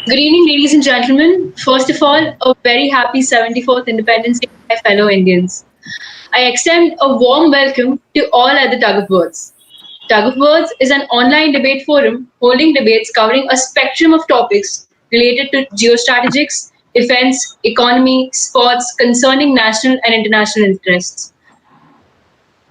Good evening, ladies and gentlemen. First of all, a very happy 74th Independence Day, my fellow Indians. I extend a warm welcome to all at the Tug of Words. Tug of Words is an online debate forum holding debates covering a spectrum of topics related to geostrategics, defense, economy, sports, concerning national and international interests.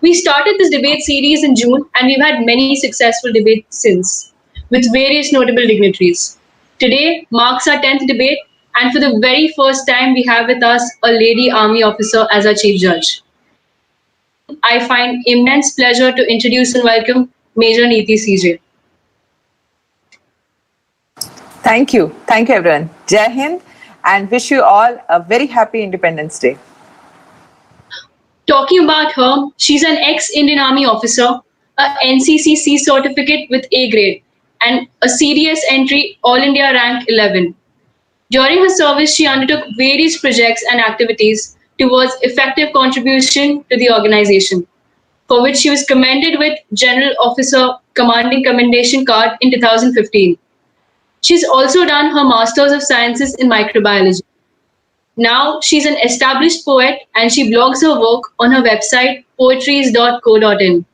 We started this debate series in June and we've had many successful debates since, with various notable dignitaries. Today marks our 10th debate, and for the very first time, we have with us a lady army officer as our chief judge. I find immense pleasure to introduce and welcome Major Nithi CJ. Thank you. Thank you, everyone. Jai Hind, and wish you all a very happy Independence Day. Talking about her, she's an ex-Indian Army officer, a NCCC certificate with A grade, and a CDS entry All India rank 11. During her service, she undertook various projects and activities towards effective contribution to the organization, for which she was commended with General Officer Commanding Commendation Card in 2015. She's also done her Masters of Sciences in Microbiology. Now she's an established poet and she blogs her work on her website poetries.co.in.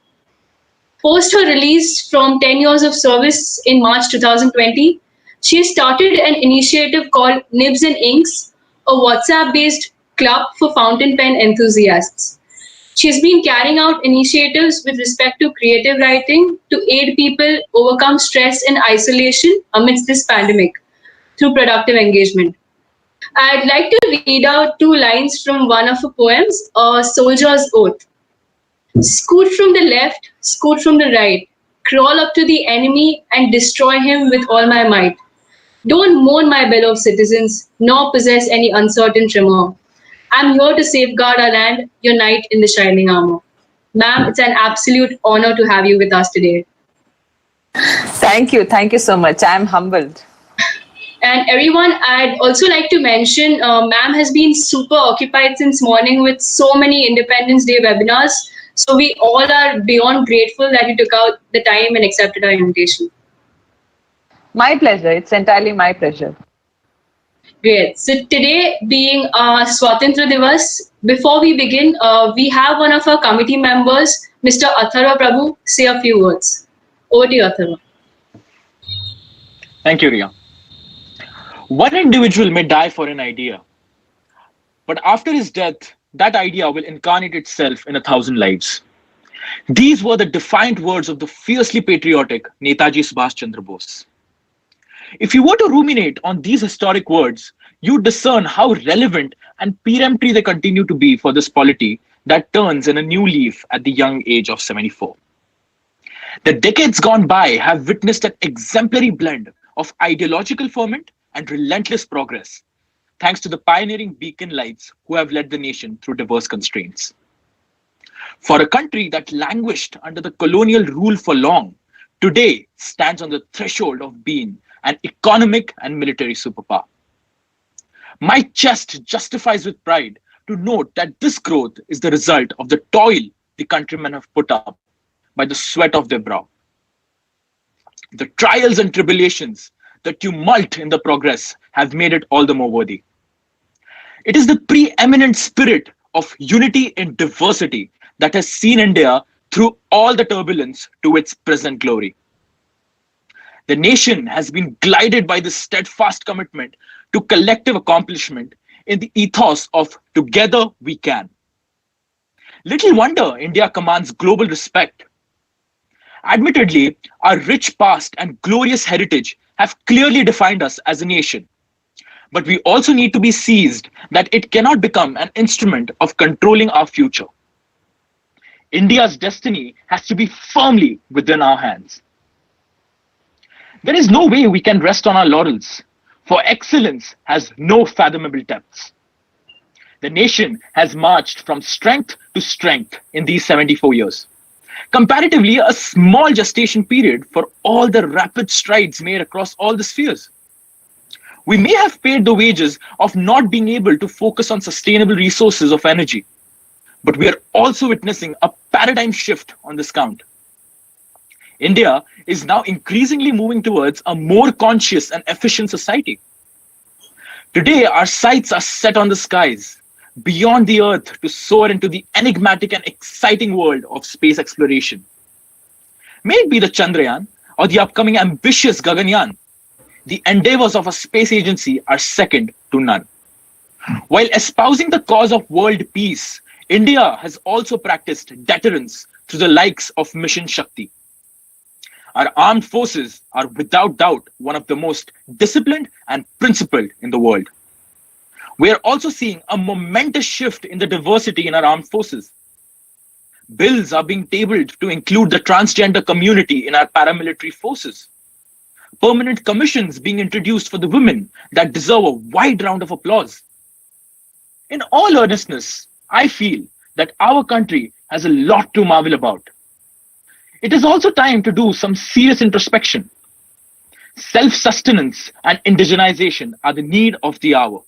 Post her release from 10 years of service in March 2020, she started an initiative called Nibs and Inks, a WhatsApp-based club for fountain pen enthusiasts. She's been carrying out initiatives with respect to creative writing to aid people overcome stress and isolation amidst this pandemic through productive engagement. I'd like to read out two lines from one of her poems, A Soldier's Oath. Scoot from the left, scoot from the right, crawl up to the enemy and destroy him with all my might. Don't mourn my beloved citizens, nor possess any uncertain tremor. I'm here to safeguard our land, your knight in the shining armor. Ma'am, it's an absolute honor to have you with us today. Thank you. Thank you so much. I'm humbled. And everyone, I'd also like to mention, ma'am has been super occupied since morning with so many Independence Day webinars. So we all are beyond grateful that you took out the time and accepted our invitation. My pleasure. It's entirely my pleasure. Great. So today being Swatantra Divas, before we begin, we have one of our committee members, Mr. Atharva Prabhu, say a few words. Over to you, Atharva. Thank you, Riya. One individual may die for an idea, but after his death, that idea will incarnate itself in 1,000 lives. These were the defiant words of the fiercely patriotic Netaji Subhash Chandra Bose. If you were to ruminate on these historic words, you discern how relevant and peremptory they continue to be for this polity that turns in a new leaf at the young age of 74. The decades gone by have witnessed an exemplary blend of ideological ferment and relentless progress, thanks to the pioneering beacon lights who have led the nation through diverse constraints. For a country that languished under the colonial rule for long, today stands on the threshold of being an economic and military superpower. My chest justifies with pride to note that this growth is the result of the toil the countrymen have put up by the sweat of their brow. The trials and tribulations, the tumult in the progress have made it all the more worthy. It is the preeminent spirit of unity in diversity that has seen India through all the turbulence to its present glory. The nation has been guided by this steadfast commitment to collective accomplishment in the ethos of together we can. Little wonder India commands global respect. Admittedly, our rich past and glorious heritage have clearly defined us as a nation. But we also need to be seized that it cannot become an instrument of controlling our future. India's destiny has to be firmly within our hands. There is no way we can rest on our laurels, for excellence has no fathomable depths. The nation has marched from strength to strength in these 74 years. Comparatively, a small gestation period for all the rapid strides made across all the spheres. We may have paid the wages of not being able to focus on sustainable resources of energy, but we are also witnessing a paradigm shift on this count. India is now increasingly moving towards a more conscious and efficient society. Today, our sights are set on the skies, beyond the earth to soar into the enigmatic and exciting world of space exploration. May it be the Chandrayaan or the upcoming ambitious Gaganyaan, the endeavors of a space agency are second to none. While espousing the cause of world peace, India has also practiced deterrence through the likes of Mission Shakti. Our armed forces are without doubt one of the most disciplined and principled in the world. We are also seeing a momentous shift in the diversity in our armed forces. Bills are being tabled to include the transgender community in our paramilitary forces. Permanent commissions being introduced for the women that deserve a wide round of applause. In all earnestness, I feel that our country has a lot to marvel about. It is also time to do some serious introspection. Self-sustenance and indigenization are the need of the hour.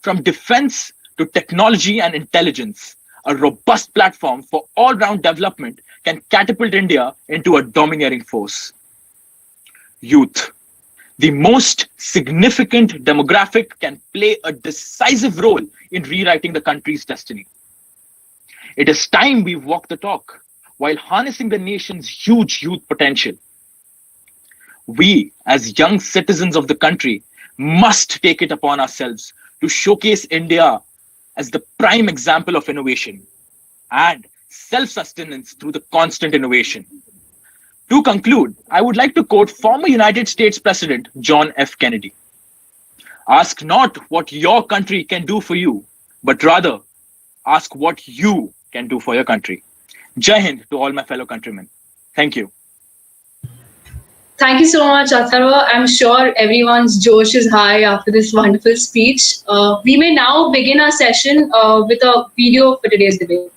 From defense to technology and intelligence, a robust platform for all-round development can catapult India into a domineering force. Youth, the most significant demographic, can play a decisive role in rewriting the country's destiny. It is time we walk the talk while harnessing the nation's huge youth potential. We, as young citizens of the country, must take it upon ourselves to showcase India as the prime example of innovation and self-sustenance through the constant innovation. To conclude, I would like to quote former United States President John F. Kennedy. Ask not what your country can do for you, but rather ask what you can do for your country. Jai Hind to all my fellow countrymen. Thank you. Thank you so much, Atharva. I'm sure everyone's josh is high after this wonderful speech. We may now begin our session with a video for today's debate.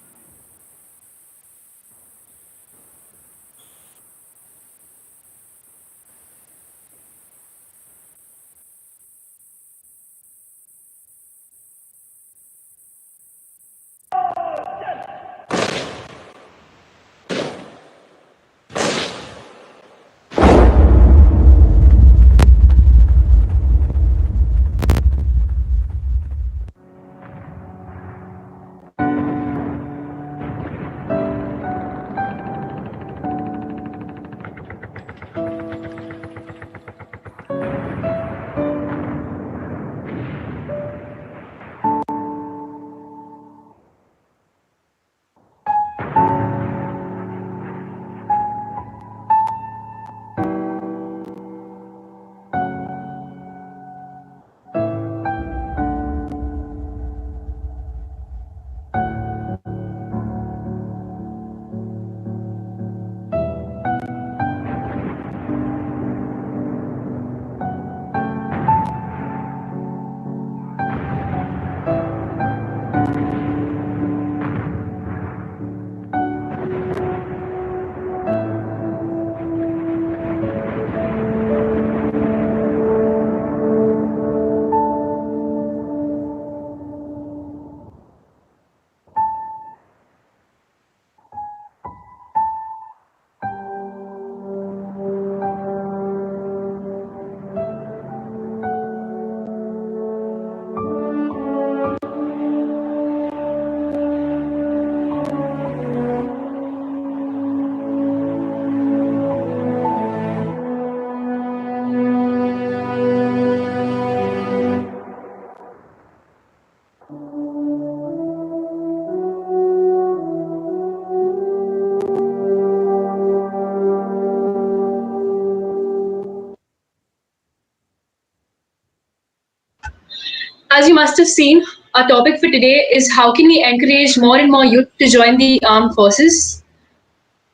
As you must have seen, our topic for today is how can we encourage more and more youth to join the armed forces?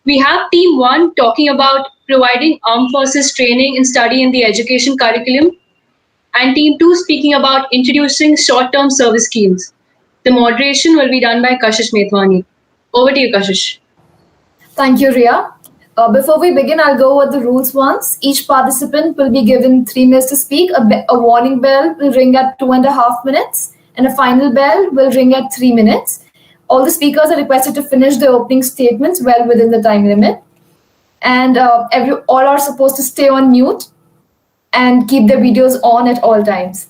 We have Team 1 talking about providing armed forces training and study in the education curriculum, and Team 2 speaking about introducing short-term service schemes. The moderation will be done by Kashish Methwani. Over to you, Kashish. Thank you, Ria. Before we begin, I'll go over the rules once. Each participant will be given 3 minutes to speak. A warning bell will ring at 2.5 minutes, and a final bell will ring at 3 minutes. All the speakers are requested to finish their opening statements well within the time limit. and all are supposed to stay on mute and keep their videos on at all times.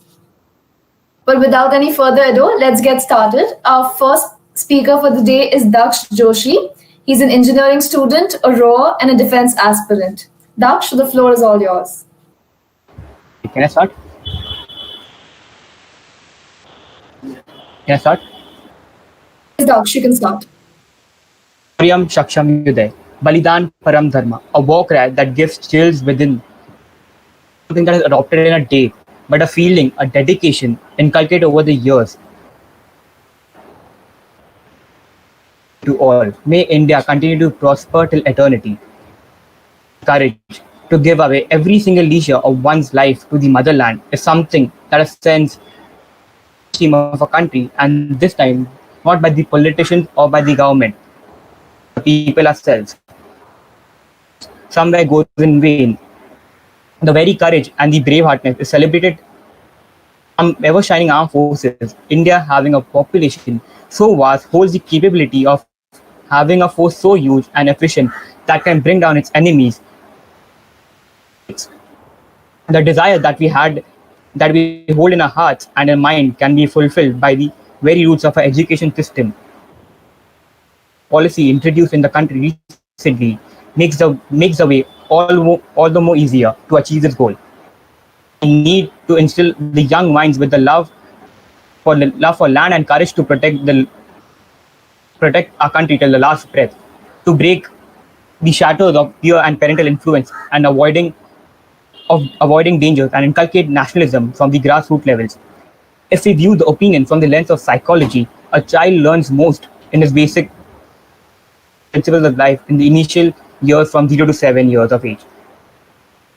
But without any further ado, let's get started. Our first speaker for the day is Daksh Joshi. He's an engineering student, a rower, and a defense aspirant. Daksh, the floor is all yours. Can I start? Can I start? Yes, Daksh, you can start. Priyam Shaksham Yuday, Balidan Param Dharma, a war cry that gives chills within, something that is adopted in a day, but a feeling, a dedication inculcated over the years. To all, may India continue to prosper till eternity. Courage to give away every single leisure of one's life to the motherland is something that ascends the team of a country, and this time not by the politicians or by the government, the people ourselves. Somewhere goes in vain. The very courage and the braveheartness is celebrated from ever shining armed forces. India, having a population so vast, holds the capability of having a force so huge and efficient that can bring down its enemies. The desire that we hold in our hearts and in mind can be fulfilled by the very roots of our education system. Policy introduced in the country recently makes the way all the more easier to achieve this goal. We need to instill the young minds with the love for land and courage to protect our country till the last breath, to break the shadows of peer and parental influence and avoiding dangers, and inculcate nationalism from the grassroots levels. If we view the opinion from the lens of psychology, a child learns most in his basic principles of life in the initial years from 0 to 7 years of age.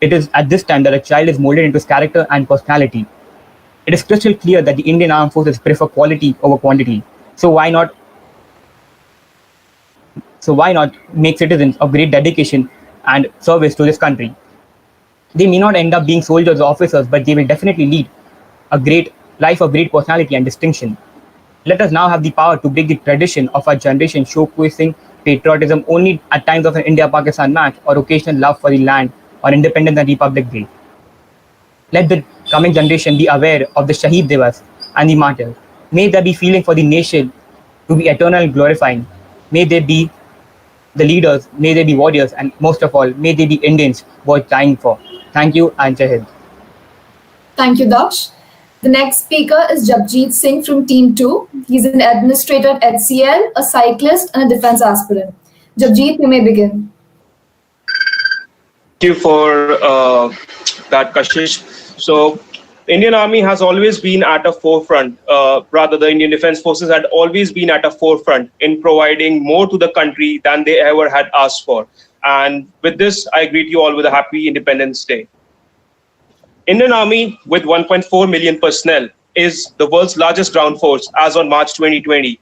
It is at this time that a child is molded into his character and personality. It is crystal clear that the Indian Armed Forces prefer quality over quantity. So why not make citizens of great dedication and service to this country? They may not end up being soldiers or officers, but they will definitely lead a great life of great personality and distinction. Let us now have the power to break the tradition of our generation showcasing patriotism only at times of an India-Pakistan match or occasional love for the land or Independence and Republic Day. Let the coming generation be aware of the Shaheed Divas and the martyrs. May there be feeling for the nation to be eternal and glorifying. May they be the leaders, may they be warriors, and most of all, may they be Indians worth dying for. Thank you, and Jai Hind. Thank you, Daksh. The next speaker is Japjit Singh from Team 2. He's an administrator at HCL, a cyclist, and a defense aspirant. Japjit, you may begin. Thank you for that, Kashish. So, Indian Army has always been at a forefront, the Indian Defence Forces had always been at a forefront in providing more to the country than they ever had asked for. And with this, I greet you all with a happy Independence Day. Indian Army, with 1.4 million personnel, is the world's largest ground force as on March 2020.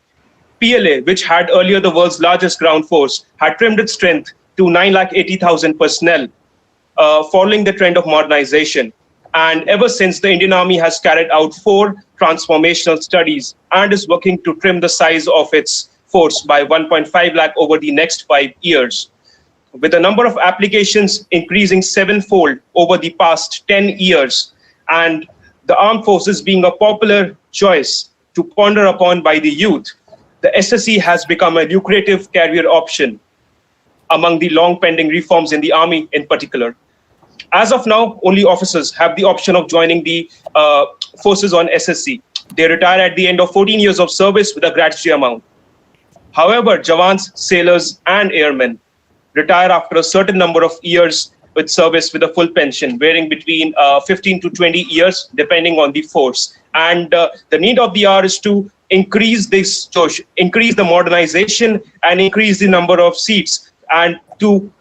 PLA, which had earlier the world's largest ground force, had trimmed its strength to 980,000 personnel, following the trend of modernization. And ever since, the Indian Army has carried out 4 transformational studies and is working to trim the size of its force by 1.5 lakh over the next 5 years. With the number of applications increasing 7-fold over the past 10 years, and the armed forces being a popular choice to ponder upon by the youth, the SSC has become a lucrative career option among the long pending reforms in the Army in particular. As of now, only officers have the option of joining the forces on SSC. They retire at the end of 14 years of service with a gratuity amount. However, Jawans, sailors, and airmen retire after a certain number of years with service with a full pension, varying between 15 to 20 years, depending on the force. And the need of the hour is to increase the modernization and increase the number of seats, and to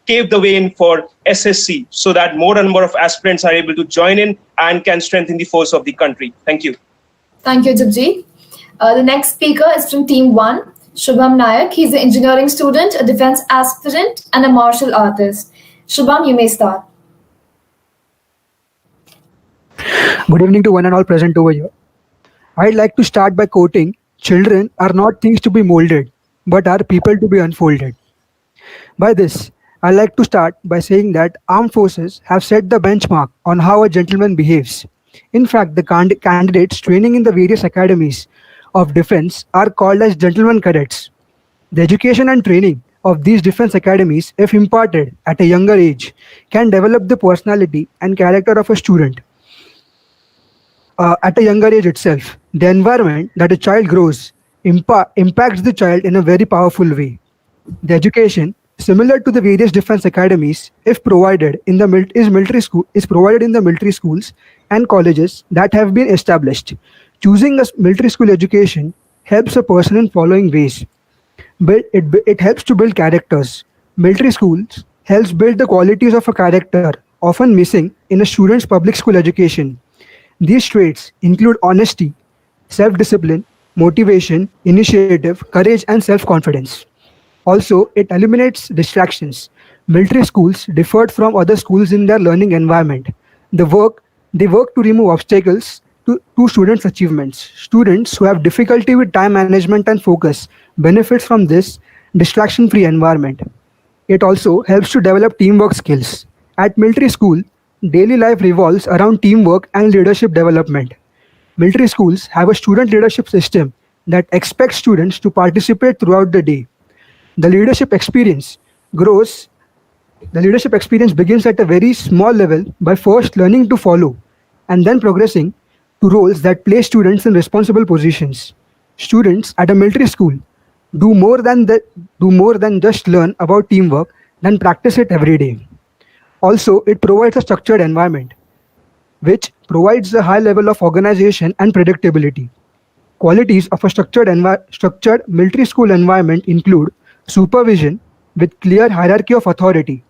pave the way in for SSC so that more and more of aspirants are able to join in and can strengthen the force of the country. Thank you. Thank you, Japjit. The next speaker is from Team 1, Shubham Nayak. He's an engineering student, a defense aspirant, and a martial artist. Shubham, you may start. Good evening to one and all present over here. I'd like to start by quoting, "Children are not things to be molded, but are people to be unfolded." By this, I like to start by saying that armed forces have set the benchmark on how a gentleman behaves. In fact, the candidates training in the various academies of defense are called as gentlemen cadets. The education and training of these defense academies, if imparted at a younger age, can develop the personality and character of a student at a younger age itself. The environment that a child grows impacts the child in a very powerful way. The education, similar to the various defense academies, if provided in the is provided in the military schools and colleges that have been established. Choosing a military school education helps a person in following ways. It helps to build characters. Military schools helps build the qualities of a character often missing in a student's public school education. These traits include honesty, self-discipline, motivation, initiative, courage, and self-confidence. Also, it eliminates distractions. Military schools differed from other schools in their learning environment. The work they work to remove obstacles to students' achievements. Students who have difficulty with time management and focus benefits from this distraction-free environment. It also helps to develop teamwork skills. At military school, daily life revolves around teamwork and leadership development. Military schools have a student leadership system that expects students to participate throughout the day. The leadership experience grows the leadership experience begins at a very small level by first learning to follow and then progressing to roles that place students in responsible positions. Students at a military school do more than just learn about teamwork than practice it every day. Also, it provides a structured environment which provides a high level of organization and predictability. Qualities of a structured military school environment include supervision with clear hierarchy of authority,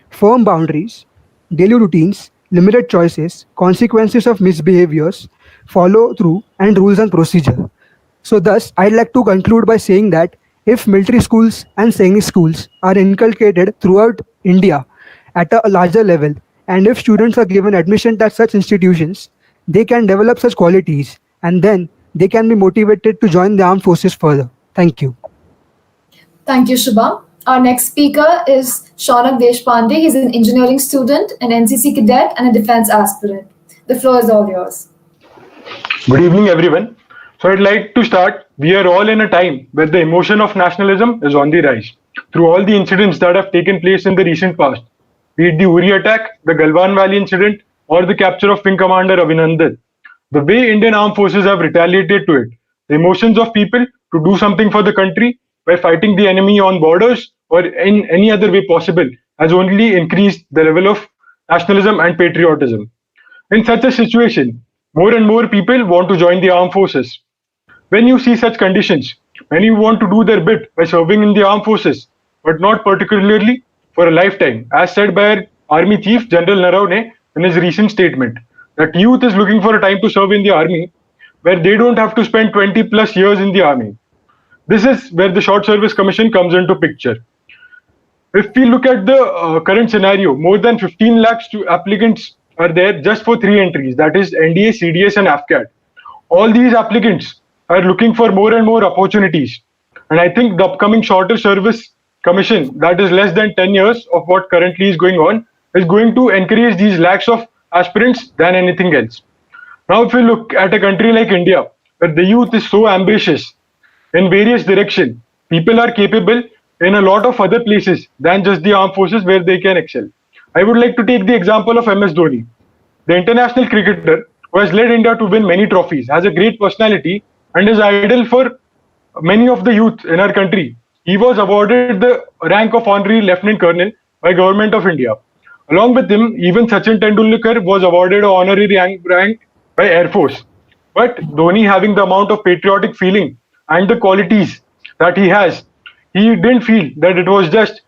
firm boundaries, daily routines, limited choices, consequences of misbehaviors, follow through, and rules and procedure. So, thus, I'd like to conclude by saying that if military schools and Sainik schools are inculcated throughout India at a larger level, and if students are given admission at such institutions, they can develop such qualities and then they can be motivated to join the armed forces further. Thank you. Thank you, Shubham. Our next speaker is Shaunak Deshpande. He's an engineering student, an NCC cadet, and a defense aspirant. The floor is all yours. Good evening, everyone. So I'd like to start. We are all in a time where the emotion of nationalism is on the rise. Through all the incidents that have taken place in the recent past, be it the Uri attack, the Galwan Valley incident, or the capture of Wing Commander Abhinandan, the way Indian armed forces have retaliated to it, the emotions of people to do something for the country by fighting the enemy on borders or in any other way possible has only increased the level of nationalism and patriotism. In such a situation, more and more people want to join the armed forces. When you see such conditions, many want to do their bit by serving in the armed forces, but not particularly for a lifetime, as said by our Army Chief General Narawane in his recent statement, that youth is looking for a time to serve in the army where they don't have to spend 20 plus years in the army. This is where the Short Service Commission comes into picture. If we look at the current scenario, more than 15 lakhs applicants are there just for 3 entries, that is NDA, CDS and AFCAT. All these applicants are looking for more and more opportunities. And I think the upcoming Shorter Service Commission, that is less than 10 years of what currently is going on, is going to encourage these lakhs of aspirants than anything else. Now, if we look at a country like India, where the youth is so ambitious in various directions, people are capable in a lot of other places than just the armed forces where they can excel. I would like to take the example of MS Dhoni, the international cricketer who has led India to win many trophies, has a great personality and is idol for many of the youth in our country. He was awarded the rank of honorary lieutenant colonel by Government of India. Along with him, even Sachin Tendulkar was awarded an honorary rank by Air Force. But Dhoni, having the amount of patriotic feeling and the qualities that he has, he didn't feel that it was just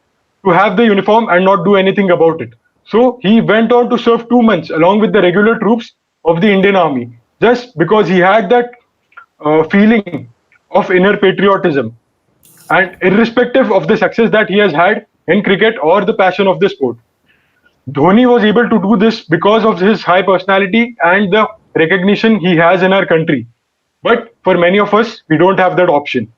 to have the uniform and not do anything about it. So he went on to serve 2 months along with the regular troops of the Indian Army, just because he had that feeling of inner patriotism. And irrespective of the success that he has had in cricket or the passion of the sport, Dhoni was able to do this because of his high personality and the recognition he has in our country. But for many of us, we don't have that option.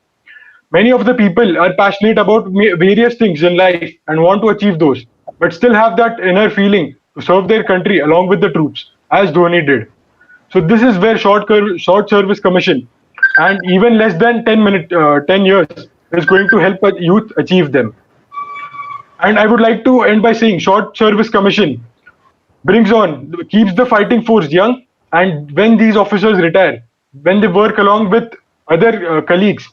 Many of the people are passionate about various things in life and want to achieve those, but still have that inner feeling to serve their country along with the troops, as Dhoni did. So this is where short service commission and even less than 10 years is going to help a youth achieve them. And I would like to end by saying short service commission keeps the fighting force young, and when these officers retire, when they work along with other colleagues,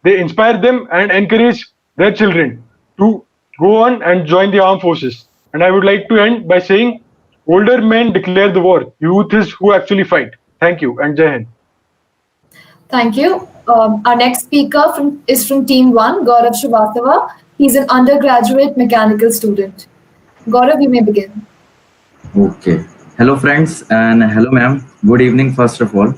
they inspire them and encourage their children to go on and join the armed forces. And I would like to end by saying older men declare the war, youth is who actually fight. Thank you, and Jai Hind. Thank you. Our next speaker is from Team 1, Gaurav Srivastava. He's an undergraduate mechanical student. Gaurav, you may begin. Okay. Hello, friends, and hello, ma'am. Good evening, first of all.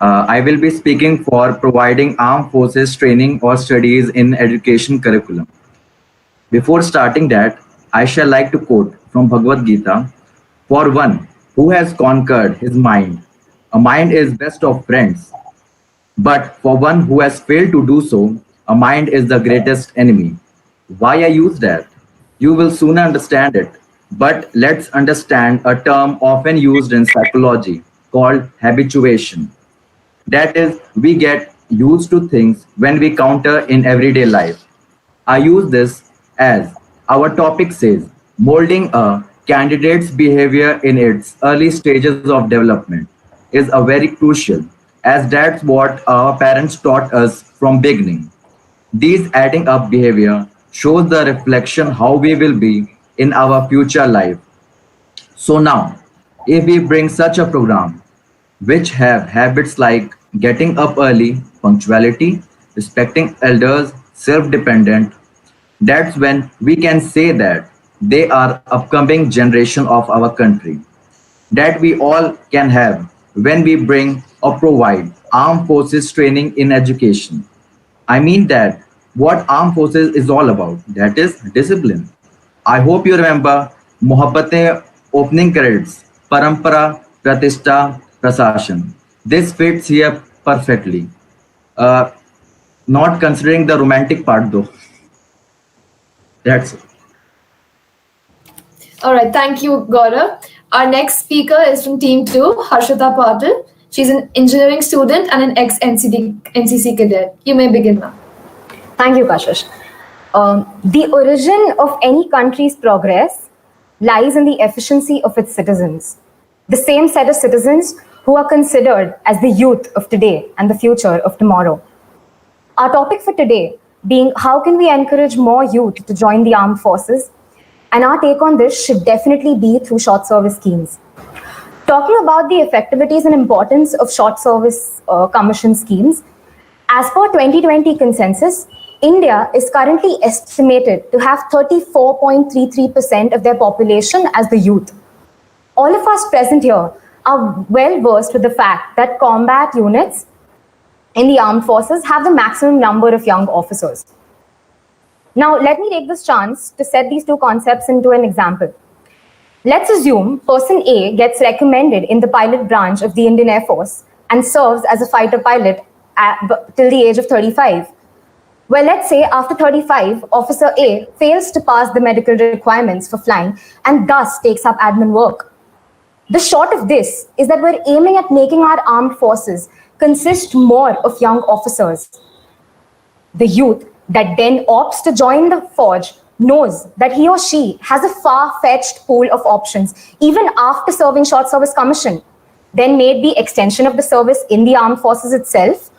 I will be speaking for providing armed forces training or studies in education curriculum. Before starting that, I shall like to quote from Bhagavad Gita, for one who has conquered his mind, a mind is best of friends. But for one who has failed to do so, a mind is the greatest enemy. Why I use that? You will soon understand it. But let's understand a term often used in psychology called habituation. That is, we get used to things when we counter in everyday life. I use this as our topic says, molding a candidate's behavior in its early stages of development is a very crucial, as that's what our parents taught us from beginning. These adding up behavior shows the reflection how we will be in our future life. So now, if we bring such a program, which have habits like getting up early, punctuality, respecting elders, self-dependent, that's when we can say that they are upcoming generation of our country that we all can have when we bring or provide armed forces training in education. I mean that what armed forces is all about, that is discipline. I hope you remember Mohabbatein opening credits, Parampara, Pratishta, Prasashan. This fits here perfectly. Uh, Not considering the romantic part though. That's it. All right, thank you, Gaurav. Our next speaker is from Team 2, Harshita Patil. She's an engineering student and an ex-NCC cadet. You may begin now. Thank you, Kashish. The origin of any country's progress lies in the efficiency of its citizens. The same set of citizens who are considered as the youth of today and the future of tomorrow. Our topic for today being how can we encourage more youth to join the armed forces? And our take on this should definitely be through short service schemes. Talking about the effectivities and importance of short service commission schemes, as per 2020 consensus, India is currently estimated to have 34.33% of their population as the youth. All of us present here are well versed with the fact that combat units in the armed forces have the maximum number of young officers. Now, let me take this chance to set these two concepts into an example. Let's assume person A gets recommended in the pilot branch of the Indian Air Force and serves as a fighter pilot till the age of 35. Well, let's say after 35, Officer A fails to pass the medical requirements for flying and thus takes up admin work. The short of this is that we're aiming at making our armed forces consist more of young officers. The youth that then opts to join the forge knows that he or she has a far-fetched pool of options, even after serving short service commission. Then may it be extension of the service in the armed forces itself,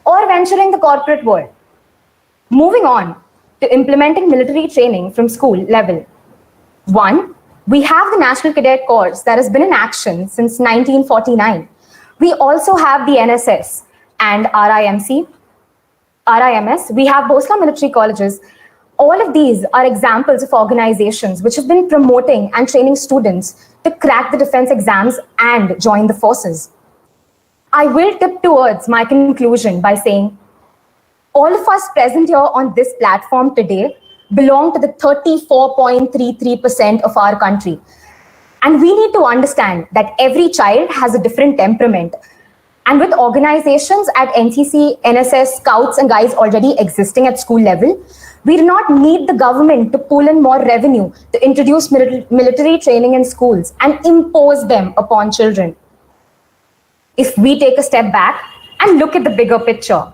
or venturing the corporate world. Moving on to implementing military training from school level. One, we have the National Cadet Corps that has been in action since 1949. We also have the NSS and RIMS. We have Bhosla military colleges. All of these are examples of organizations which have been promoting and training students to crack the defense exams and join the forces. I will tip towards my conclusion by saying all of us present here on this platform today belong to the 34.33% of our country. And we need to understand that every child has a different temperament. And with organizations at NCC, NSS, Scouts and Guides already existing at school level, we do not need the government to pull in more revenue to introduce military training in schools and impose them upon children. If we take a step back and look at the bigger picture,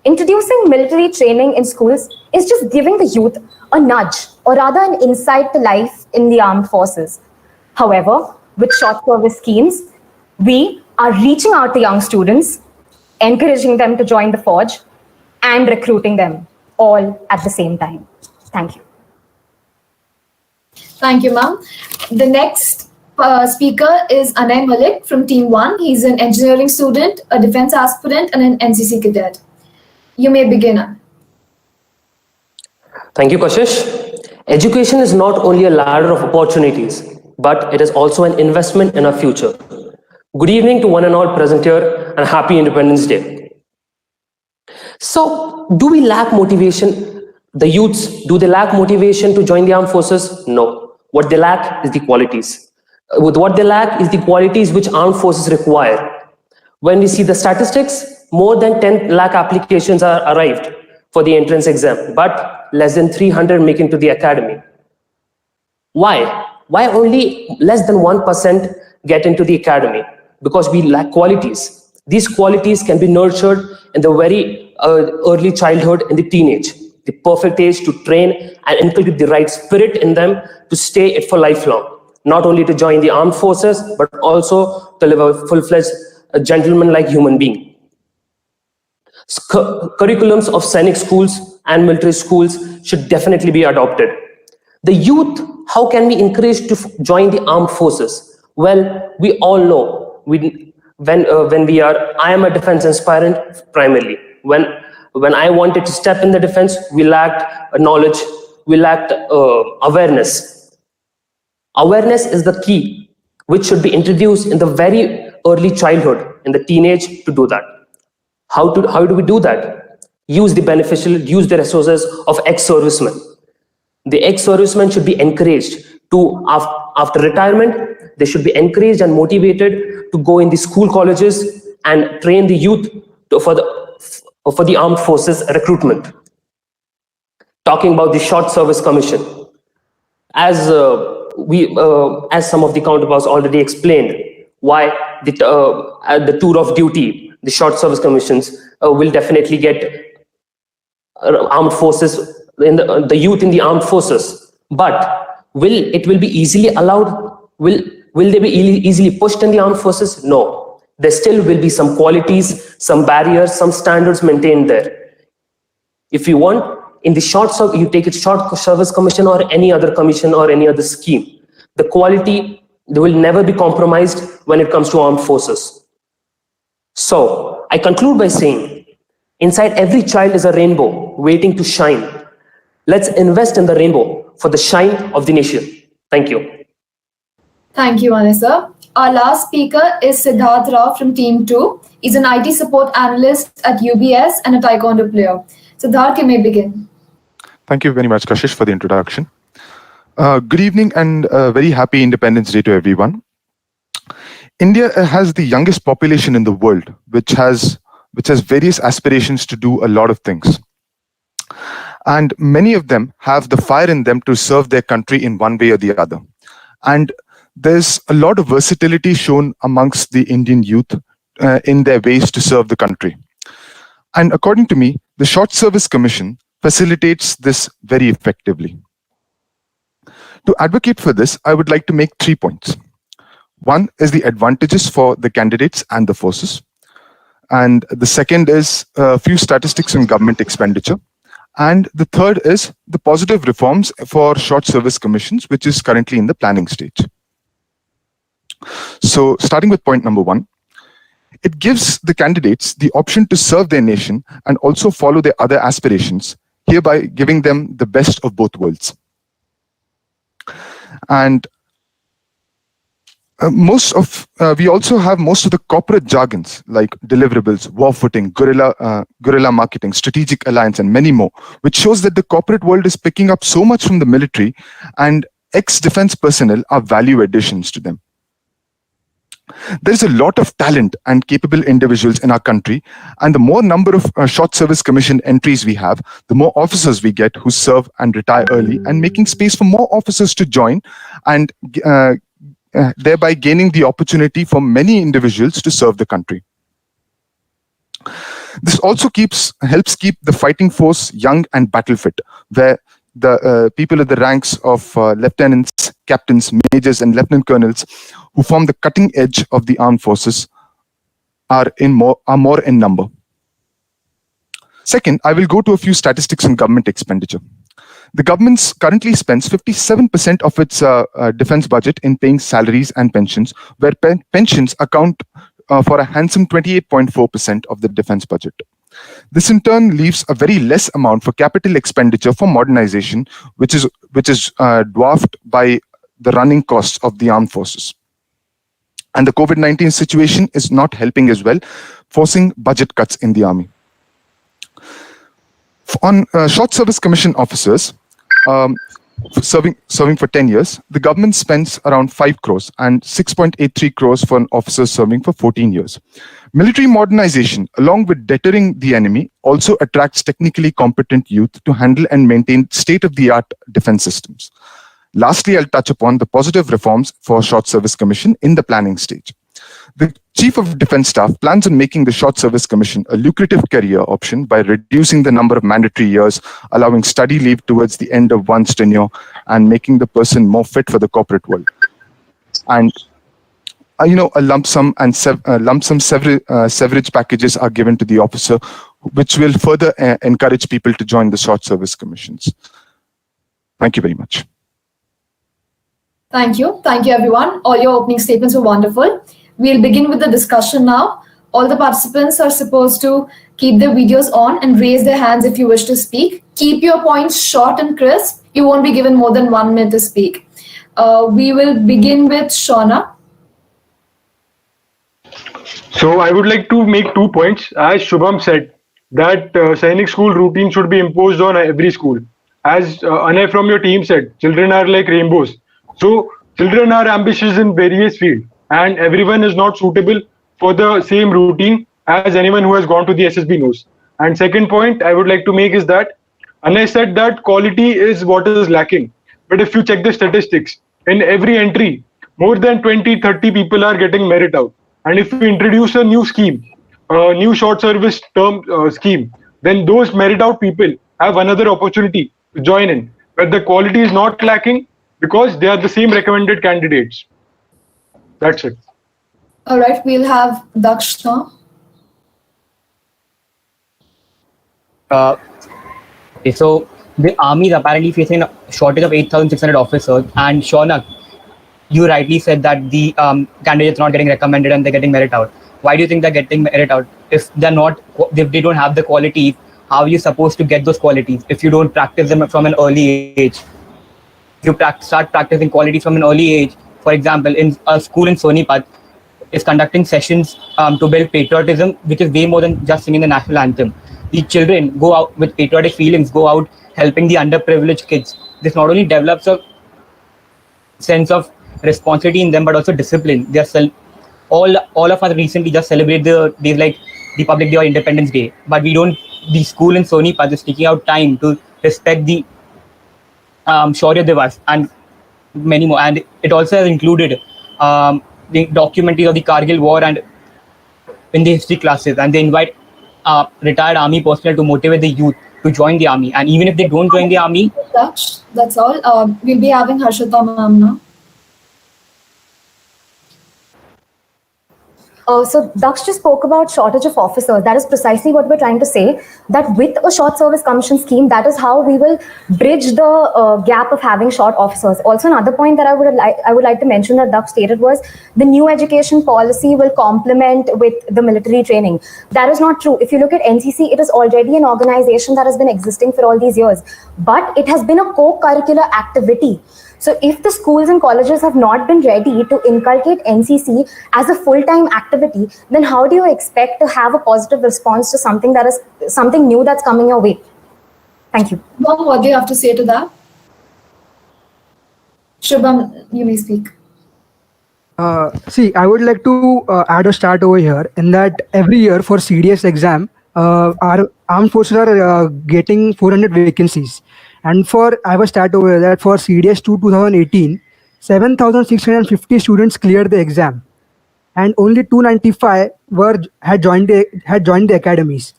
introducing military training in schools is just giving the youth a nudge, or rather an insight to life in the armed forces. However, with short service schemes, we are reaching out to young students, encouraging them to join the forge, and recruiting them all at the same time. Thank you. Thank you, ma'am. The next speaker is Anay Malik from Team 1. He's an engineering student, a defense aspirant, and an NCC cadet. You may begin, Anay. Thank you, Kashish. Education is not only a ladder of opportunities, but it is also an investment in our future. Good evening to one and all present here, and happy Independence Day. So, do we lack motivation? The youths, do they lack motivation to join the armed forces? No. What they lack is the qualities. What they lack is the qualities which armed forces require. When we see the statistics, more than 10 lakh applications are arrived for the entrance exam, but less than 300 make into the academy. Why? Why only less than 1% get into the academy? Because we lack qualities. These qualities can be nurtured in the very early childhood, in the teenage, the perfect age to train and inculcate the right spirit in them to stay it for lifelong. Not only to join the armed forces, but also to live a full-fledged, gentleman-like human being. Curriculums of Sainik schools and military schools should definitely be adopted. The youth, how can we encourage to join the armed forces? Well, we all know I am a defense aspirant primarily. When I wanted to step in the defense, we lacked knowledge, we lacked awareness. Awareness is the key, which should be introduced in the very early childhood, in the teenage, to do that. How do we do that? Use the resources of ex-servicemen. The ex-servicemen should be encouraged to, after retirement, they should be encouraged and motivated to go in the school colleges and train the youth for the armed forces recruitment. Talking about the short service commission, as some of the counterparts already explained, why the tour of duty, the short service commissions will definitely get armed forces, the youth in the armed forces. But will be easily allowed? Will they be easily pushed in the armed forces? No. There still will be some qualities, some barriers, some standards maintained there. If you want, in the you take it short service commission or any other commission or any other scheme, the quality will never be compromised when it comes to armed forces. So I conclude by saying, inside every child is a rainbow waiting to shine. Let's invest in the rainbow for the shine of the nation. Thank you. Thank you, Anisa. Our last speaker is Siddharth Rao from Team 2. He's an IT support analyst at UBS and a taekwondo player. Siddharth, you may begin. Thank you very much, Kashish, for the introduction. Good evening and a very happy Independence Day to everyone. India has the youngest population in the world, which has various aspirations to do a lot of things. And many of them have the fire in them to serve their country in one way or the other. And there's a lot of versatility shown amongst the Indian youth in their ways to serve the country. And according to me, the Short Service Commission facilitates this very effectively. To advocate for this, I would like to make 3 points. One is the advantages for the candidates and the forces. And the second is a few statistics on government expenditure. And the third is the positive reforms for short service commissions, which is currently in the planning stage. So starting with point number 1, it gives the candidates the option to serve their nation and also follow their other aspirations, hereby giving them the best of both worlds. And we also have most of the corporate jargons like deliverables, war footing, guerrilla marketing, strategic alliance, and many more, which shows that the corporate world is picking up so much from the military, and ex-defense personnel are value additions to them. There's a lot of talent and capable individuals in our country, and the more number of short service commission entries we have, the more officers we get who serve and retire early, and making space for more officers to join, and thereby gaining the opportunity for many individuals to serve the country. This also helps keep the fighting force young and battle fit, where the people at the ranks of lieutenants, captains, majors, and lieutenant colonels, who form the cutting edge of the armed forces, are more in number. Second, I will go to a few statistics on government expenditure. The government currently spends 57% of its defense budget in paying salaries and pensions, where pensions account for a handsome 28.4% of the defense budget. This in turn leaves a very less amount for capital expenditure for modernization, which is dwarfed by the running costs of the armed forces. And the COVID-19 situation is not helping as well, forcing budget cuts in the army. On short service commission officers serving for 10 years, the government spends around 5 crores and 6.83 crores for an officer serving for 14 years. Military modernization, along with deterring the enemy, also attracts technically competent youth to handle and maintain state-of-the-art defense systems. Lastly, I'll touch upon the positive reforms for short service commission in the planning stage. The Chief of Defense Staff plans on making the Short Service Commission a lucrative career option by reducing the number of mandatory years, allowing study leave towards the end of one's tenure, and making the person more fit for the corporate world. And a lump sum and severage packages are given to the officer, which will further encourage people to join the short service commissions. Thank you very much. Thank you, everyone. All your opening statements were wonderful. We'll begin with the discussion now. All the participants are supposed to keep their videos on and raise their hands if you wish to speak. Keep your points short and crisp. You won't be given more than 1 minute to speak. We will begin with Shauna. So I would like to make 2 points. As Shubham said, that Sainik school routine should be imposed on every school. As Anay from your team said, children are like rainbows. So children are ambitious in various fields, and everyone is not suitable for the same routine as anyone who has gone to the SSB knows. And second point I would like to make is that Anay said that quality is what is lacking. But if you check the statistics, in every entry, more than 20-30 people are getting merit out. And if you introduce a new scheme, a new short service term scheme, then those merit out people have another opportunity to join in. But the quality is not lacking because they are the same recommended candidates. That's it. All right, we'll have Daksh now. Okay, so the army is apparently facing a shortage of 8,600 officers, and Shaunak, you rightly said that the candidates are not getting recommended and they're getting merit out. Why do you think they're getting merit out? If they don't have the qualities, how are you supposed to get those qualities if you don't practice them from an early age? If you start practicing qualities from an early age, for example, in a school in Sonipat is conducting sessions to build patriotism, which is way more than just singing the national anthem. The children go out with patriotic feelings, go out helping the underprivileged kids. This not only develops a sense of responsibility in them, but also discipline. All of us recently just celebrate the days like Republic Day or Independence Day, but we don't. The school in Sonipat is taking out time to respect the Shaurya Divas and many more. And it also has included the documentaries of the Kargil War and in the history classes, and they invite retired army personnel to motivate the youth to join the army. And even if they don't join the army, that's all. We'll be having Harshita ma'am now. So Daksh just spoke about shortage of officers. That is precisely what we're trying to say, that with a short service commission scheme, that is how we will bridge the gap of having short officers. Also, another point that I would like to mention that Daksh stated was the new education policy will complement with the military training. That is not true. If you look at NCC, it is already an organization that has been existing for all these years, but it has been a co-curricular activity. So if the schools and colleges have not been ready to inculcate NCC as a full-time activity, then how do you expect to have a positive response to something that is something new that's coming your way? Thank you. Mom, what do you have to say to that? Shubham, you may speak. See, I would like to add a start over here in that every year for CDS exam, our armed forces are getting 400 vacancies. And for, I was start over here that for CDS 2 2018, 7,650 students cleared the exam, and only 295 had joined the academies.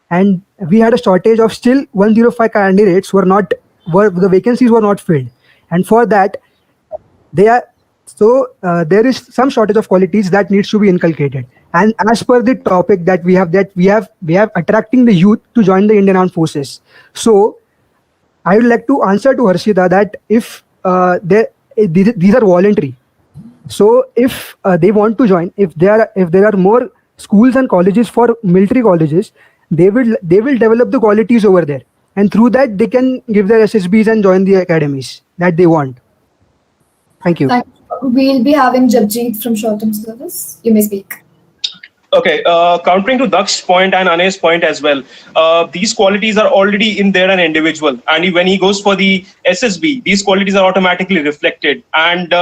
And we had a shortage of still 105 candidates were the vacancies were not filled. And for that, they are there is some shortage of qualities that needs to be inculcated. And as per the topic that we have attracting the youth to join the Indian Armed Forces. So I would like to answer to Harshita that if these are voluntary. So if they want to join, if there are more schools and colleges for military colleges, they will develop the qualities over there, and through that they can give their SSBs and join the academies that they want. Thank you. We'll be having Jagjeet from short-term service. You may speak. Okay, countering to Daksh's point and Anay's point as well, these qualities are already in there an individual, and when he goes for the SSB, these qualities are automatically reflected, and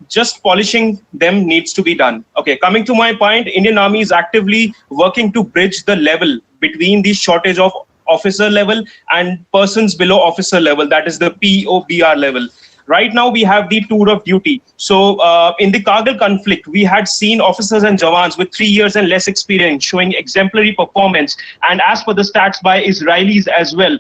just polishing them needs to be done. Okay, coming to my point, Indian Army is actively working to bridge the level between the shortage of officer level and persons below officer level, that is the POBR level. Right now, we have the tour of duty. So in the Kargil conflict, we had seen officers and jawans with 3 years and less experience showing exemplary performance. And as per the stats by Israelis as well,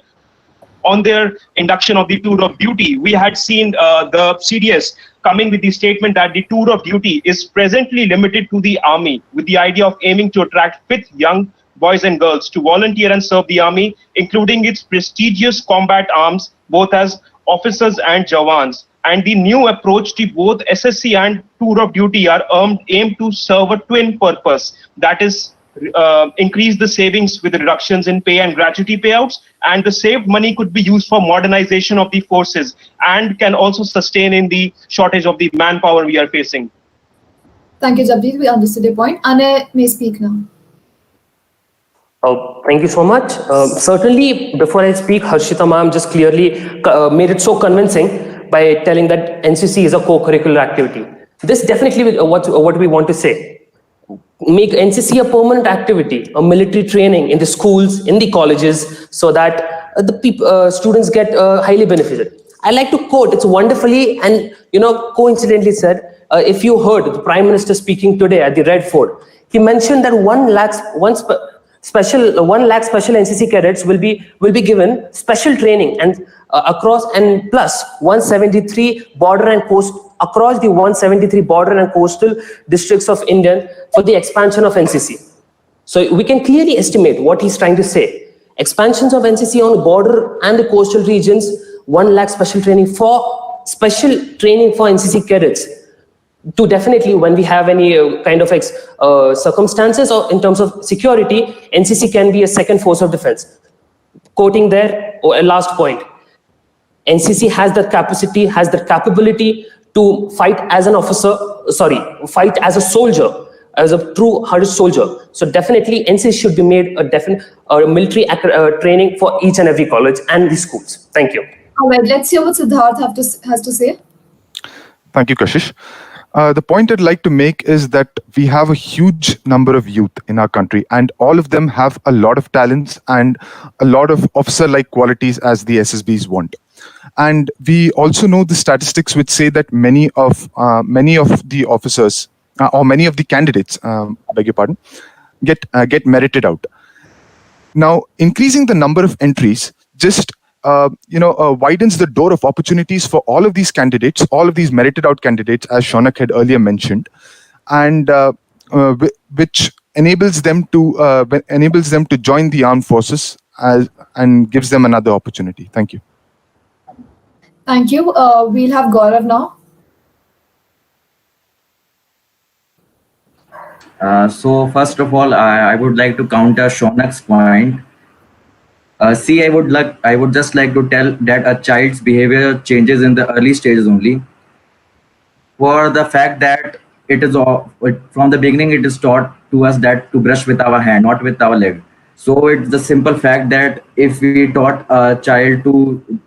on their induction of the tour of duty, we had seen the CDS coming with the statement that the tour of duty is presently limited to the army, with the idea of aiming to attract fit young boys and girls to volunteer and serve the army, including its prestigious combat arms, both as officers and jawans. And the new approach to both SSC and tour of duty are aimed to serve a twin purpose, that is increase the savings with reductions in pay and gratuity payouts, and the saved money could be used for modernization of the forces and can also sustain in the shortage of the manpower we are facing. Thank you, Jagjeet. We understood your point. Anay may speak now. Thank you so much. Certainly, before I speak, Harshita ma'am just clearly made it so convincing by telling that NCC is a co-curricular activity. This definitely what we want to say. Make NCC a permanent activity, a military training in the schools, in the colleges, so that the students get highly benefited. I like to quote, it's wonderfully and coincidentally said, if you heard the Prime Minister speaking today at the Red Fort, he mentioned that 1 lakh special NCC cadets will be given special training and across, and plus 173 border and coast across the 173 border and coastal districts of India for the expansion of NCC. So we can clearly estimate what he's trying to say. Expansions of NCC on the border and the coastal regions, 1 lakh special training for NCC cadets. To definitely, when we have any kind of circumstances or in terms of security, NCC can be a second force of defense. Quoting there, a last point, NCC has the capacity, has the capability to fight as an officer, fight as a soldier, as a true hard soldier. So definitely NCC should be made a military training for each and every college and the schools. Thank you. All right, let's hear what Siddharth has to say. Thank you, Kashish. The point I'd like to make is that we have a huge number of youth in our country, and all of them have a lot of talents and a lot of officer-like qualities as the SSBs want. And we also know the statistics which say that many of the officers or many of the candidates, beg your pardon, get merited out. Now, increasing the number of entries just widens the door of opportunities for all of these candidates, all of these merited out candidates, as Shaunak had earlier mentioned, and which enables them to join the armed forces and gives them another opportunity. Thank you. Thank you. We'll have Gaurav now. So first of all, I would like to counter Shaunak's point. I would just like to tell that a child's behavior changes in the early stages only. For the fact that from the beginning it is taught to us that to brush with our hand, not with our leg. So it's the simple fact that if we taught a child to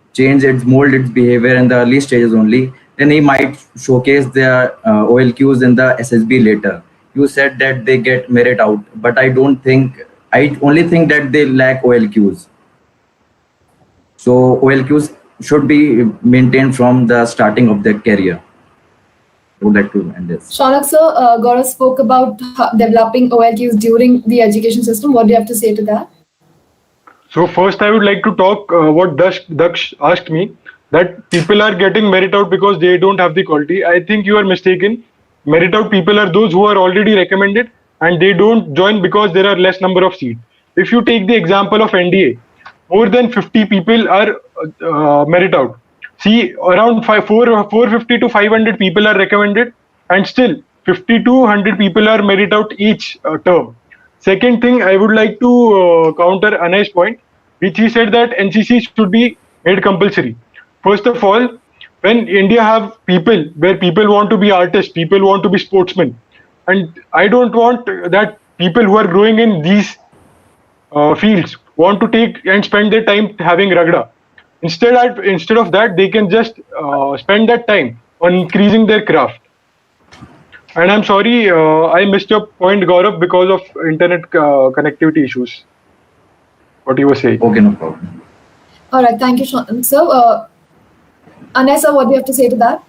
mold its behavior in the early stages only, then he might showcase their OLQs in the SSB later. You said that they get merit out, but I only think that they lack OLQs. So OLQs should be maintained from the starting of their career. I would like to end this. Shaunak sir, Gaurav spoke about developing OLQs during the education system. What do you have to say to that? So first, I would like to talk what Daksh asked me, that people are getting merit out because they don't have the quality. I think you are mistaken. Merit out people are those who are already recommended and they don't join because there are less number of seats. If you take the example of NDA, more than 50 people are merit out. See, around 450 to 500 people are recommended, and still 50 to 100 people are merit out each term. Second thing, I would like to counter Anay's point, which he said that NCC should be made compulsory. First of all, when India have people where people want to be artists, people want to be sportsmen, and I don't want that people who are growing in these fields want to take and spend their time having ragda. Instead of that, they can just spend that time on increasing their craft. And I'm sorry, I missed your point, Gaurav, because of internet connectivity issues. What you were saying? Okay, no problem. All right, thank you, Shaunak sir. Anessa, what do you have to say to that?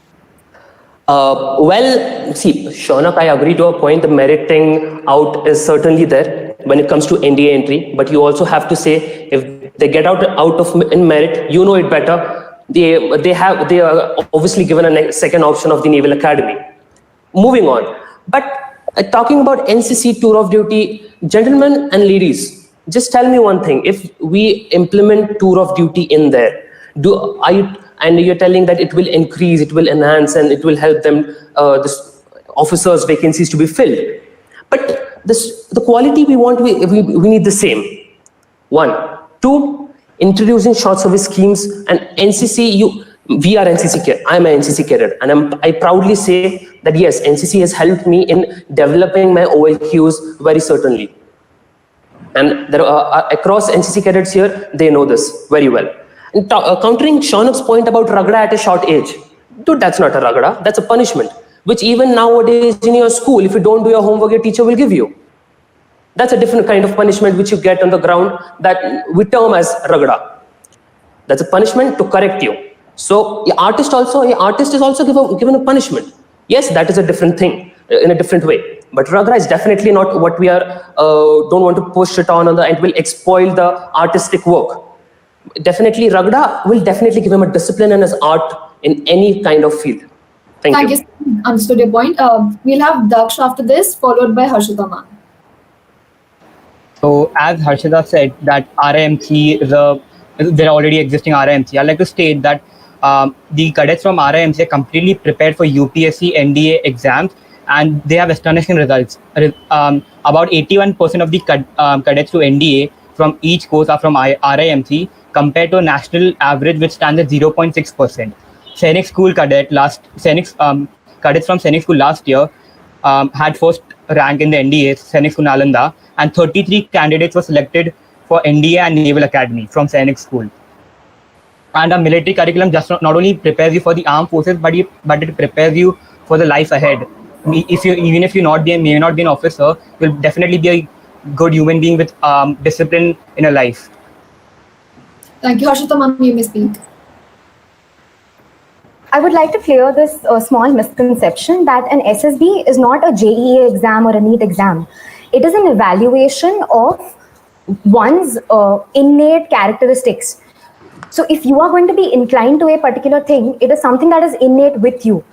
Well, see, Shaunak, I agree to a point. The meriting out is certainly there when it comes to NDA entry, but you also have to say if they get out of in merit, you know it better. They are obviously given a second option of the Naval Academy. Moving on, but talking about NCC tour of duty, gentlemen and ladies, just tell me one thing: if we implement tour of duty in there, and you're telling that it will increase, it will enhance, and it will help them this officers' vacancies to be filled. But the quality we want, we need the same. 1, 2, introducing short service schemes and NCC. We are NCC. I'm an NCC cadet, and I proudly say that yes, NCC has helped me in developing my OLQs very certainly. And there are across NCC cadets here, they know this very well. And countering Shaunak's point about ragda at a short age, dude, that's not a ragda, that's a punishment, which even nowadays in your school, if you don't do your homework, your teacher will give you. That's a different kind of punishment which you get on the ground that we term as ragda. That's a punishment to correct you. So an artist is also given a punishment. Yes, that is a different thing in a different way. But ragda is definitely not what we are don't want to push it on and will spoil the artistic work. Definitely, ragda will definitely give him a discipline and his art in any kind of field. Thank you. Understood your point. We'll have Daksh after this, followed by Harshita ma'am. So as Harshita said that RIMC they're already existing RIMC. I'd like to state that the cadets from RIMC are completely prepared for UPSC NDA exams, and they have astonishing results. About 81% of the cadets to NDA from each course are from RIMC, compared to a national average which stands at 0.6%. Sainik School cadets from Sainik School last year had first rank in the NDA, Sainik School Nalanda, and 33 candidates were selected for NDA and Naval Academy from Sainik School. And a military curriculum just not only prepares you for the armed forces, but it prepares you for the life ahead. Even if you may not be an officer, you'll definitely be a good human being with discipline in your life. Thank you, Harshita ma'am. You may speak. I would like to clear this small misconception that an SSB is not a JEE exam or a NEET exam. It is an evaluation of one's innate characteristics. So if you are going to be inclined to a particular thing, it is something that is innate with you.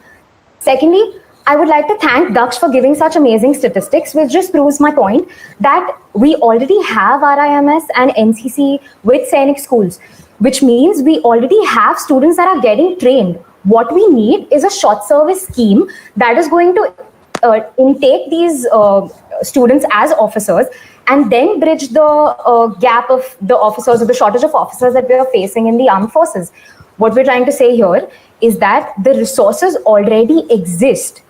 Secondly, I would like to thank Daksh for giving such amazing statistics, which just proves my point that we already have RIMS and NCC with Sainik schools, which means we already have students that are getting trained. What we need is a short service scheme that is going to intake these students as officers and then bridge the gap of the officers or the shortage of officers that we are facing in the armed forces. What we're trying to say here is that the resources already exist.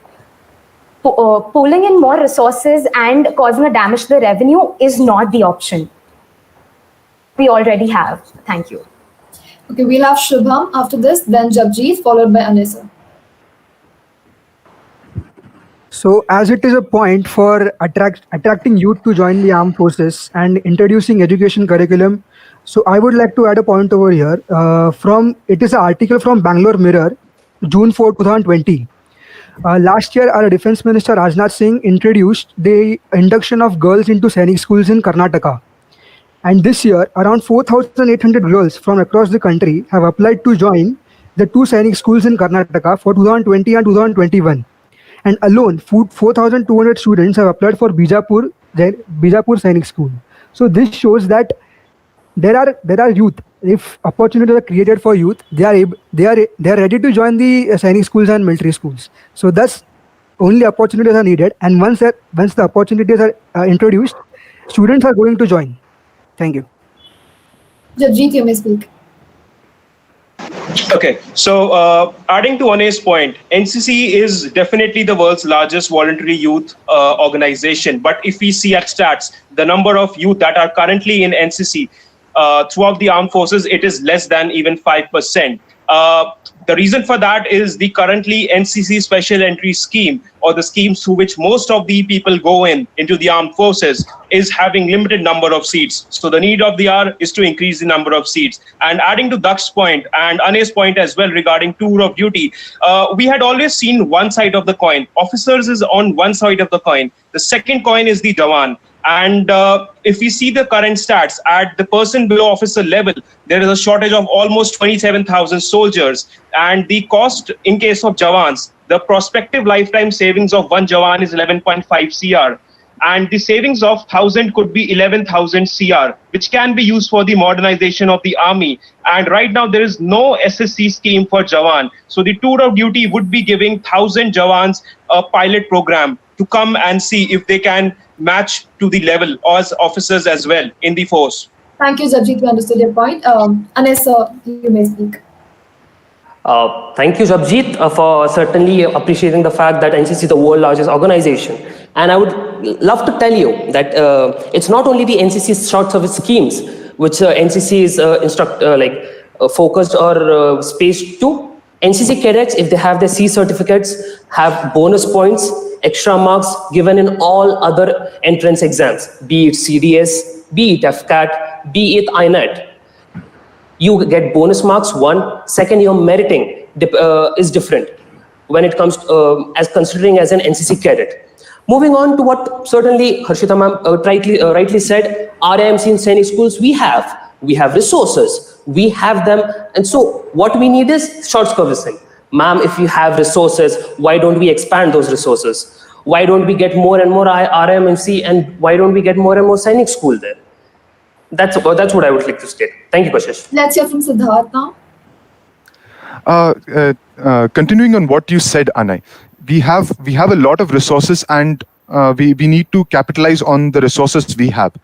Pulling in more resources and causing a damage to the revenue is not the option. We already have. Thank you. Okay, we'll have Shubham after this, then Jabjeet, followed by Anessa. So, as it is a point for attracting youth to join the armed forces and introducing education curriculum, so I would like to add a point over here. It is an article from Bangalore Mirror, June 4, 2020. Last year, our Defense Minister Rajnath Singh introduced the induction of girls into Sainik schools in Karnataka. And this year, around 4,800 girls from across the country have applied to join the two Sainik schools in Karnataka for 2020 and 2021. And alone, 4,200 students have applied for Bijapur Sainik School. So this shows that there are youth. If opportunities are created for youth, they are ready to join the Sainik schools and military schools. So thus, only opportunities are needed, and once the opportunities are introduced, students are going to join. Thank you. Jabjeet, you may speak. Okay, so adding to Ane's point, NCC is definitely the world's largest voluntary youth organization. But if we see at stats, the number of youth that are currently in NCC throughout the armed forces, it is less than even 5%. The reason for that is the currently NCC special entry scheme, or the schemes through which most of the people go into the armed forces, is having limited number of seats. So the need of the hour is to increase the number of seats. And adding to Daksh's point and Ane's point as well regarding tour of duty, we had always seen one side of the coin. Officers is on one side of the coin. The second coin is the Jawan. And if we see the current stats, at the person below officer level, there is a shortage of almost 27,000 soldiers. And the cost in case of Jawans, the prospective lifetime savings of one Jawan is 11.5 CR. And the savings of 1,000 could be 11,000 CR, which can be used for the modernization of the army. And right now, there is no SSC scheme for Jawan. So the tour of duty would be giving 1,000 Jawans a pilot program to come and see if they can match to the level as officers as well in the force. Thank you, Jabjeet. We understood your point. Anessa, you may speak. Thank you, Jabjeet, for certainly appreciating the fact that NCC is the world's largest organization. And I would love to tell you that it's not only the NCC short service schemes which NCC is focused or spaced to. NCC cadets, if they have their C certificates, have bonus points, extra marks given in all other entrance exams, be it CDS, be it FCAT, be it INET. You get bonus marks, one. Second, your meriting is different when it comes as considering as an NCC cadet. Moving on to what certainly Harshita ma'am rightly said, RIMC in Sainik schools, we have resources, we have them. And so what we need is short servicing. Ma'am, if you have resources, why don't we expand those resources? Why don't we get more and more RIMC, and why don't we get more and more Sainik school there? That's what I would like to state. Thank you, Kashish. Let's hear from Siddharth now. Continuing on what you said, Anay, we have a lot of resources, and we need to capitalize on the resources we have.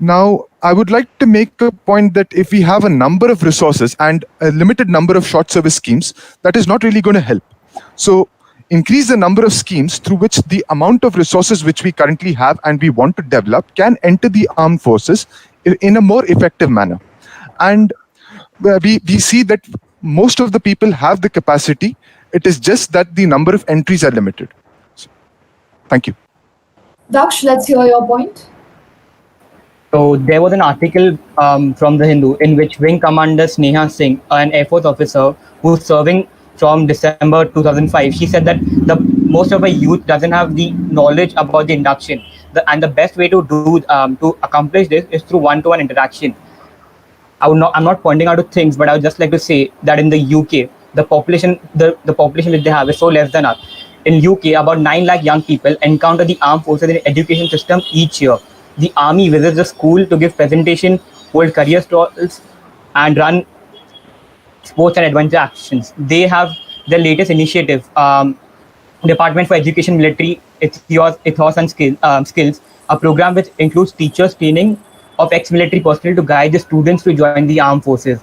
Now, I would like to make a point that if we have a number of resources and a limited number of short service schemes, that is not really going to help. So increase the number of schemes through which the amount of resources which we currently have and we want to develop can enter the armed forces in a more effective manner. And we see that most of the people have the capacity. It is just that the number of entries are limited. So, thank you. Daksh, let's hear your point. So there was an article from The Hindu in which Wing Commander Sneha Singh, an Air Force officer who is serving from December 2005, she said that most of our youth doesn't have the knowledge about the induction. And the best way to accomplish this is through one-to-one interaction. I'm not pointing out to things, but I would just like to say that in the UK, the population that they have is so less than us. In UK, about 9 lakh young people encounter the armed forces in the education system each year. The army visits the school to give presentation, hold career stalls, and run sports and adventure actions. They have their latest initiative, Department for Education Military Ethos and Skills, a program which includes teachers training of ex-military personnel to guide the students to join the armed forces.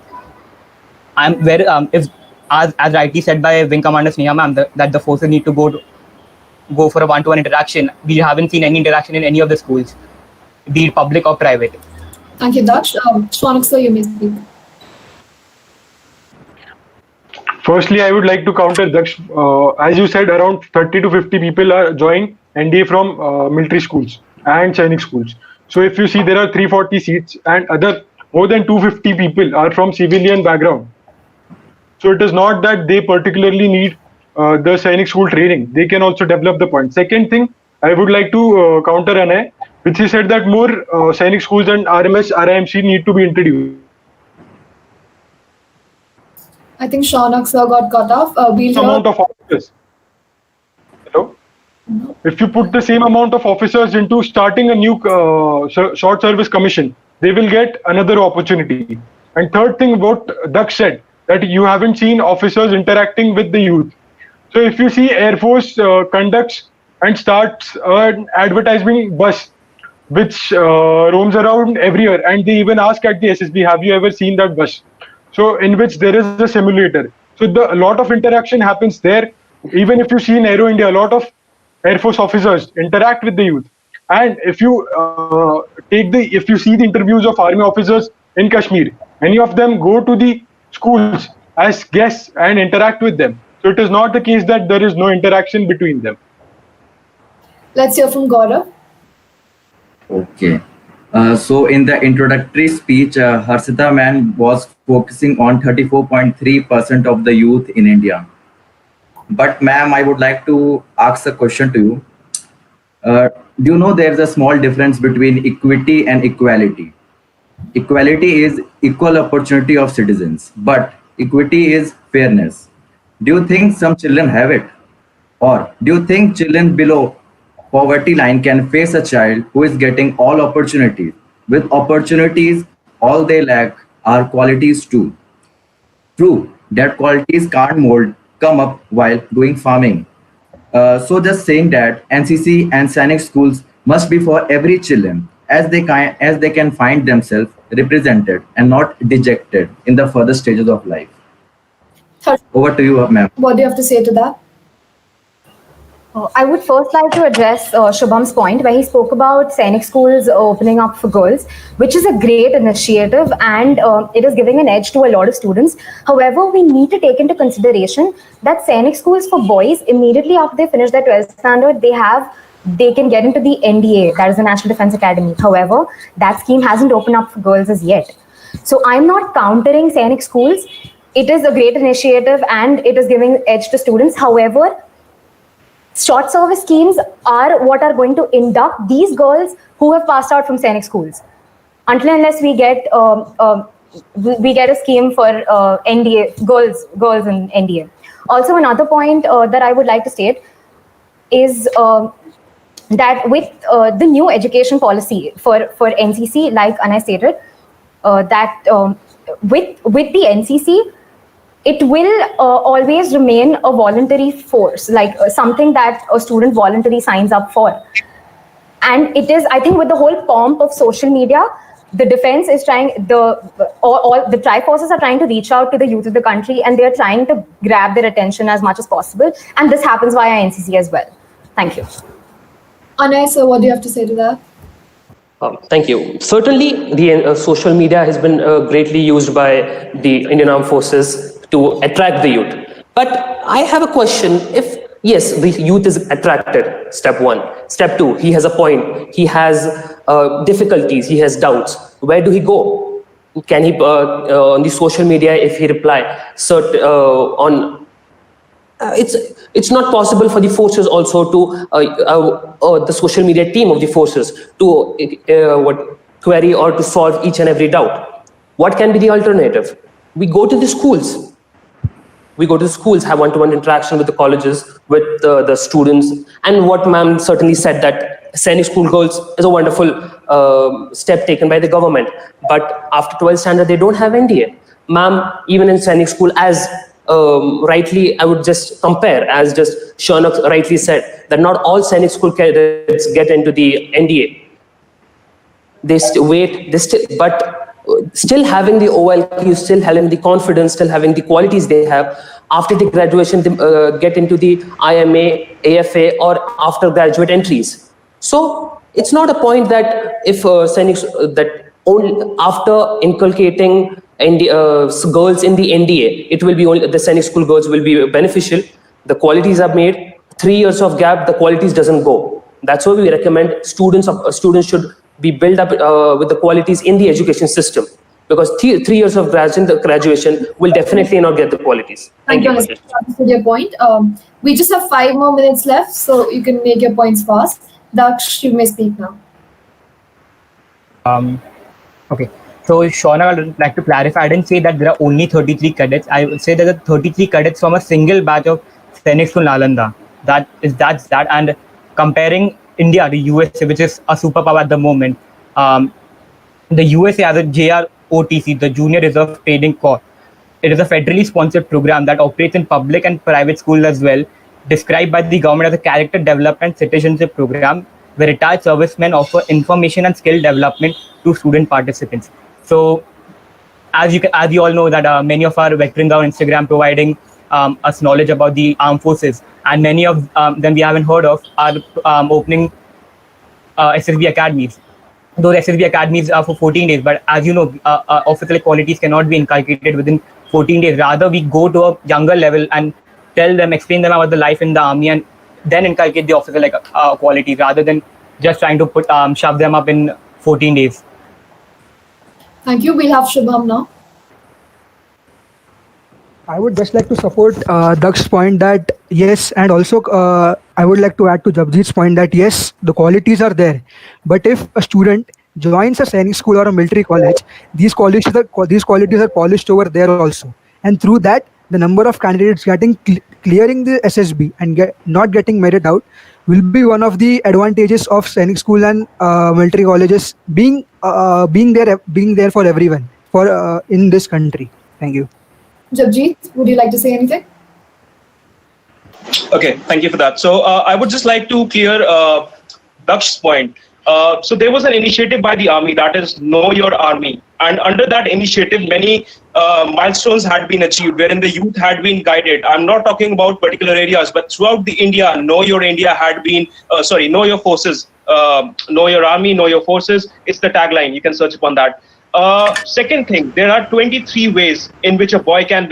As rightly said by Wing Commander Sneha ma'am, that the forces need to go for a one-to-one interaction. We haven't seen any interaction in any of the schools, be it public or private. Thank you, Daksh. Shwanak sir, you may speak. Firstly, I would like to counter Daksh. As you said, around 30 to 50 people are joining NDA from military schools and Sainik schools. So if you see, there are 340 seats, and other more than 250 people are from civilian background. So it is not that they particularly need the Sainik school training. They can also develop the point. Second thing, I would like to counter Anay, which he said that more Sainik schools and RMS, RIMC need to be introduced. I think Shaunak sir got cut off. We'll Amount of officers. Hello? If you put the same amount of officers into starting a new short service commission, they will get another opportunity. And third thing, what Daksh said, that you haven't seen officers interacting with the youth. So if you see Air Force conducts and starts an advertising bus which roams around every year, and they even ask at the SSB, have you ever seen that bus? So in which there is a simulator. So a lot of interaction happens there. Even if you see in Aero India, a lot of Air Force officers interact with the youth. And if you if you see the interviews of army officers in Kashmir, many of them go to the schools as guests and interact with them. So it is not the case that there is no interaction between them. Let's hear from Gaurav. Okay. So in the introductory speech, Harshita ma'am was focusing on 34.3% of the youth in India. But ma'am, I would like to ask a question to you. Do you know there's a small difference between equity and equality? Equality is equal opportunity of citizens, but equity is fairness. Do you think some children have it? Or do you think children below poverty line can face a child who is getting all opportunities? With opportunities, all they lack are qualities too. True, that qualities can't come up while doing farming. So just saying that NCC and Sainik schools must be for every children, as they can find themselves represented and not dejected in the further stages of life. Over to you, ma'am. What do you have to say to that? I would first like to address Shubham's point where he spoke about Sainik schools opening up for girls, which is a great initiative, and it is giving an edge to a lot of students. However, we need to take into consideration that Sainik schools for boys, immediately after they finish their 12th standard, they can get into the NDA, that is the National Defense Academy. However, that scheme hasn't opened up for girls as yet. So I'm not countering Sainik schools. It is a great initiative and it is giving edge to students. However, short service schemes are what are going to induct these girls who have passed out from Sainik schools. Until and unless we get a scheme for NDA girls in NDA. Also, another point that I would like to state is that with the new education policy for NCC, like Anna stated, that with the NCC, it will always remain a voluntary force, like something that a student voluntarily signs up for. And it is, I think, with the whole pomp of social media, the defense is trying, all the tri-forces are trying to reach out to the youth of the country, and they're trying to grab their attention as much as possible. And this happens via NCC as well. Thank you. Anay, so what do you have to say to that? Thank you. Certainly, the social media has been greatly used by the Indian Armed Forces to attract the youth. But I have a question. If, yes, the youth is attracted, step one. Step two, he has a point. He has difficulties. He has doubts. Where do he go? Can he, on the social media, if he reply, it's not possible for the forces also to, the social media team of the forces to query or to solve each and every doubt. What can be the alternative? We go to the schools. We go to the schools, have one-to-one interaction with the colleges, with the students. And what ma'am certainly said, that Sainik school girls is a wonderful step taken by the government. But after 12th standard, they don't have NDA. Ma'am, even in Sainik school, as rightly, I would just compare, as just Shaunak rightly said, that not all Sainik school cadets get into the NDA. They wait, but still having the OLQ, still having the confidence, still having the qualities they have, after the graduation, they get into the IMA, AFA, or after graduate entries. So it's not a point that if Sainik, that only after inculcating girls in the NDA, it will be only the Sainik school girls will be beneficial. The qualities are made. 3 years of gap, the qualities doesn't go. That's why we recommend students should be built up with the qualities in the education system, because 3 years of graduation will definitely not get the qualities. Thank you, Anisha. For your point. We just have 5 more minutes left, so you can make your points fast. Daksh, you may speak now. Okay. So, Shauna, I would like to clarify. I didn't say that there are only 33 cadets. I would say there are 33 cadets from a single batch of Sainik School Nalanda. That's that. And comparing India to USA, which is a superpower at the moment, the USA has a JROTC, the Junior Reserve Training Corps. It is a federally sponsored program that operates in public and private schools as well, described by the government as a character development citizenship program, where retired servicemen offer information and skill development to student participants. So, as you all know, that many of our veterans are on Instagram providing us knowledge about the armed forces, and many of them we haven't heard of are opening SSB academies. Those SSB academies are for 14 days, but as you know, officer qualities cannot be inculcated within 14 days. Rather, we go to a younger level and explain them about the life in the army, and then inculcate the officer qualities, rather than just trying to shove them up in 14 days. Thank you. We'll have Shubham now. I would just like to support Daksh's point that yes, and also I would like to add to Japjit's point that yes, the qualities are there, but if a student joins a Sainik school or a military college, these qualities are polished over there also, and through that, the number of candidates clearing the SSB and not getting merit out will be one of the advantages of Sainik school and military colleges being there for everyone in this country. Thank you. Japjit, would you like to say anything? Okay, thank you for that. So I would just like to clear Daksh's point. So there was an initiative by the army, that is Know Your Army. And under that initiative, many milestones had been achieved, wherein the youth had been guided. I'm not talking about particular areas, but throughout the India, Know Your India had been, Know Your Forces, Know Your Army, Know Your Forces. It's the tagline. You can search upon that. Second thing, there are 23 ways in which a boy can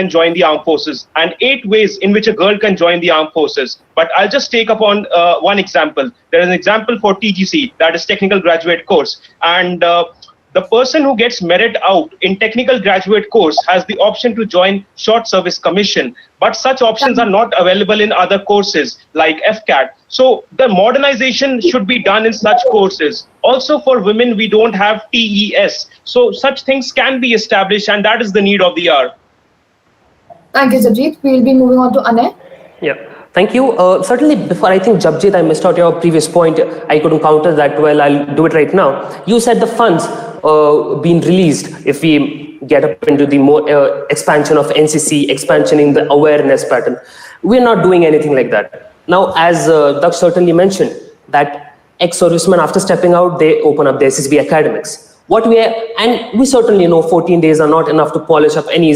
join the armed forces, and 8 ways in which a girl can join the armed forces. But I'll just take upon one example. There is an example for TGC, that is Technical Graduate Course. And the person who gets merit out in Technical Graduate Course has the option to join Short Service Commission. But such options are not available in other courses like FCAT. So the modernization should be done in such courses. Also for women, we don't have TES. So such things can be established, and that is the need of the hour. Thank you, Japjit. We'll be moving on to Anay. Yeah, thank you. Certainly, before I think Japjit, I missed out your previous point. I couldn't counter that well. I'll do it right now. You said the funds being released if we get up into the more expansion of NCC, expansion in the awareness pattern. We're not doing anything like that. Now, as Daksh certainly mentioned, that ex-servicemen, after stepping out, they open up the SSB academics. And we certainly know 14 days are not enough to polish up any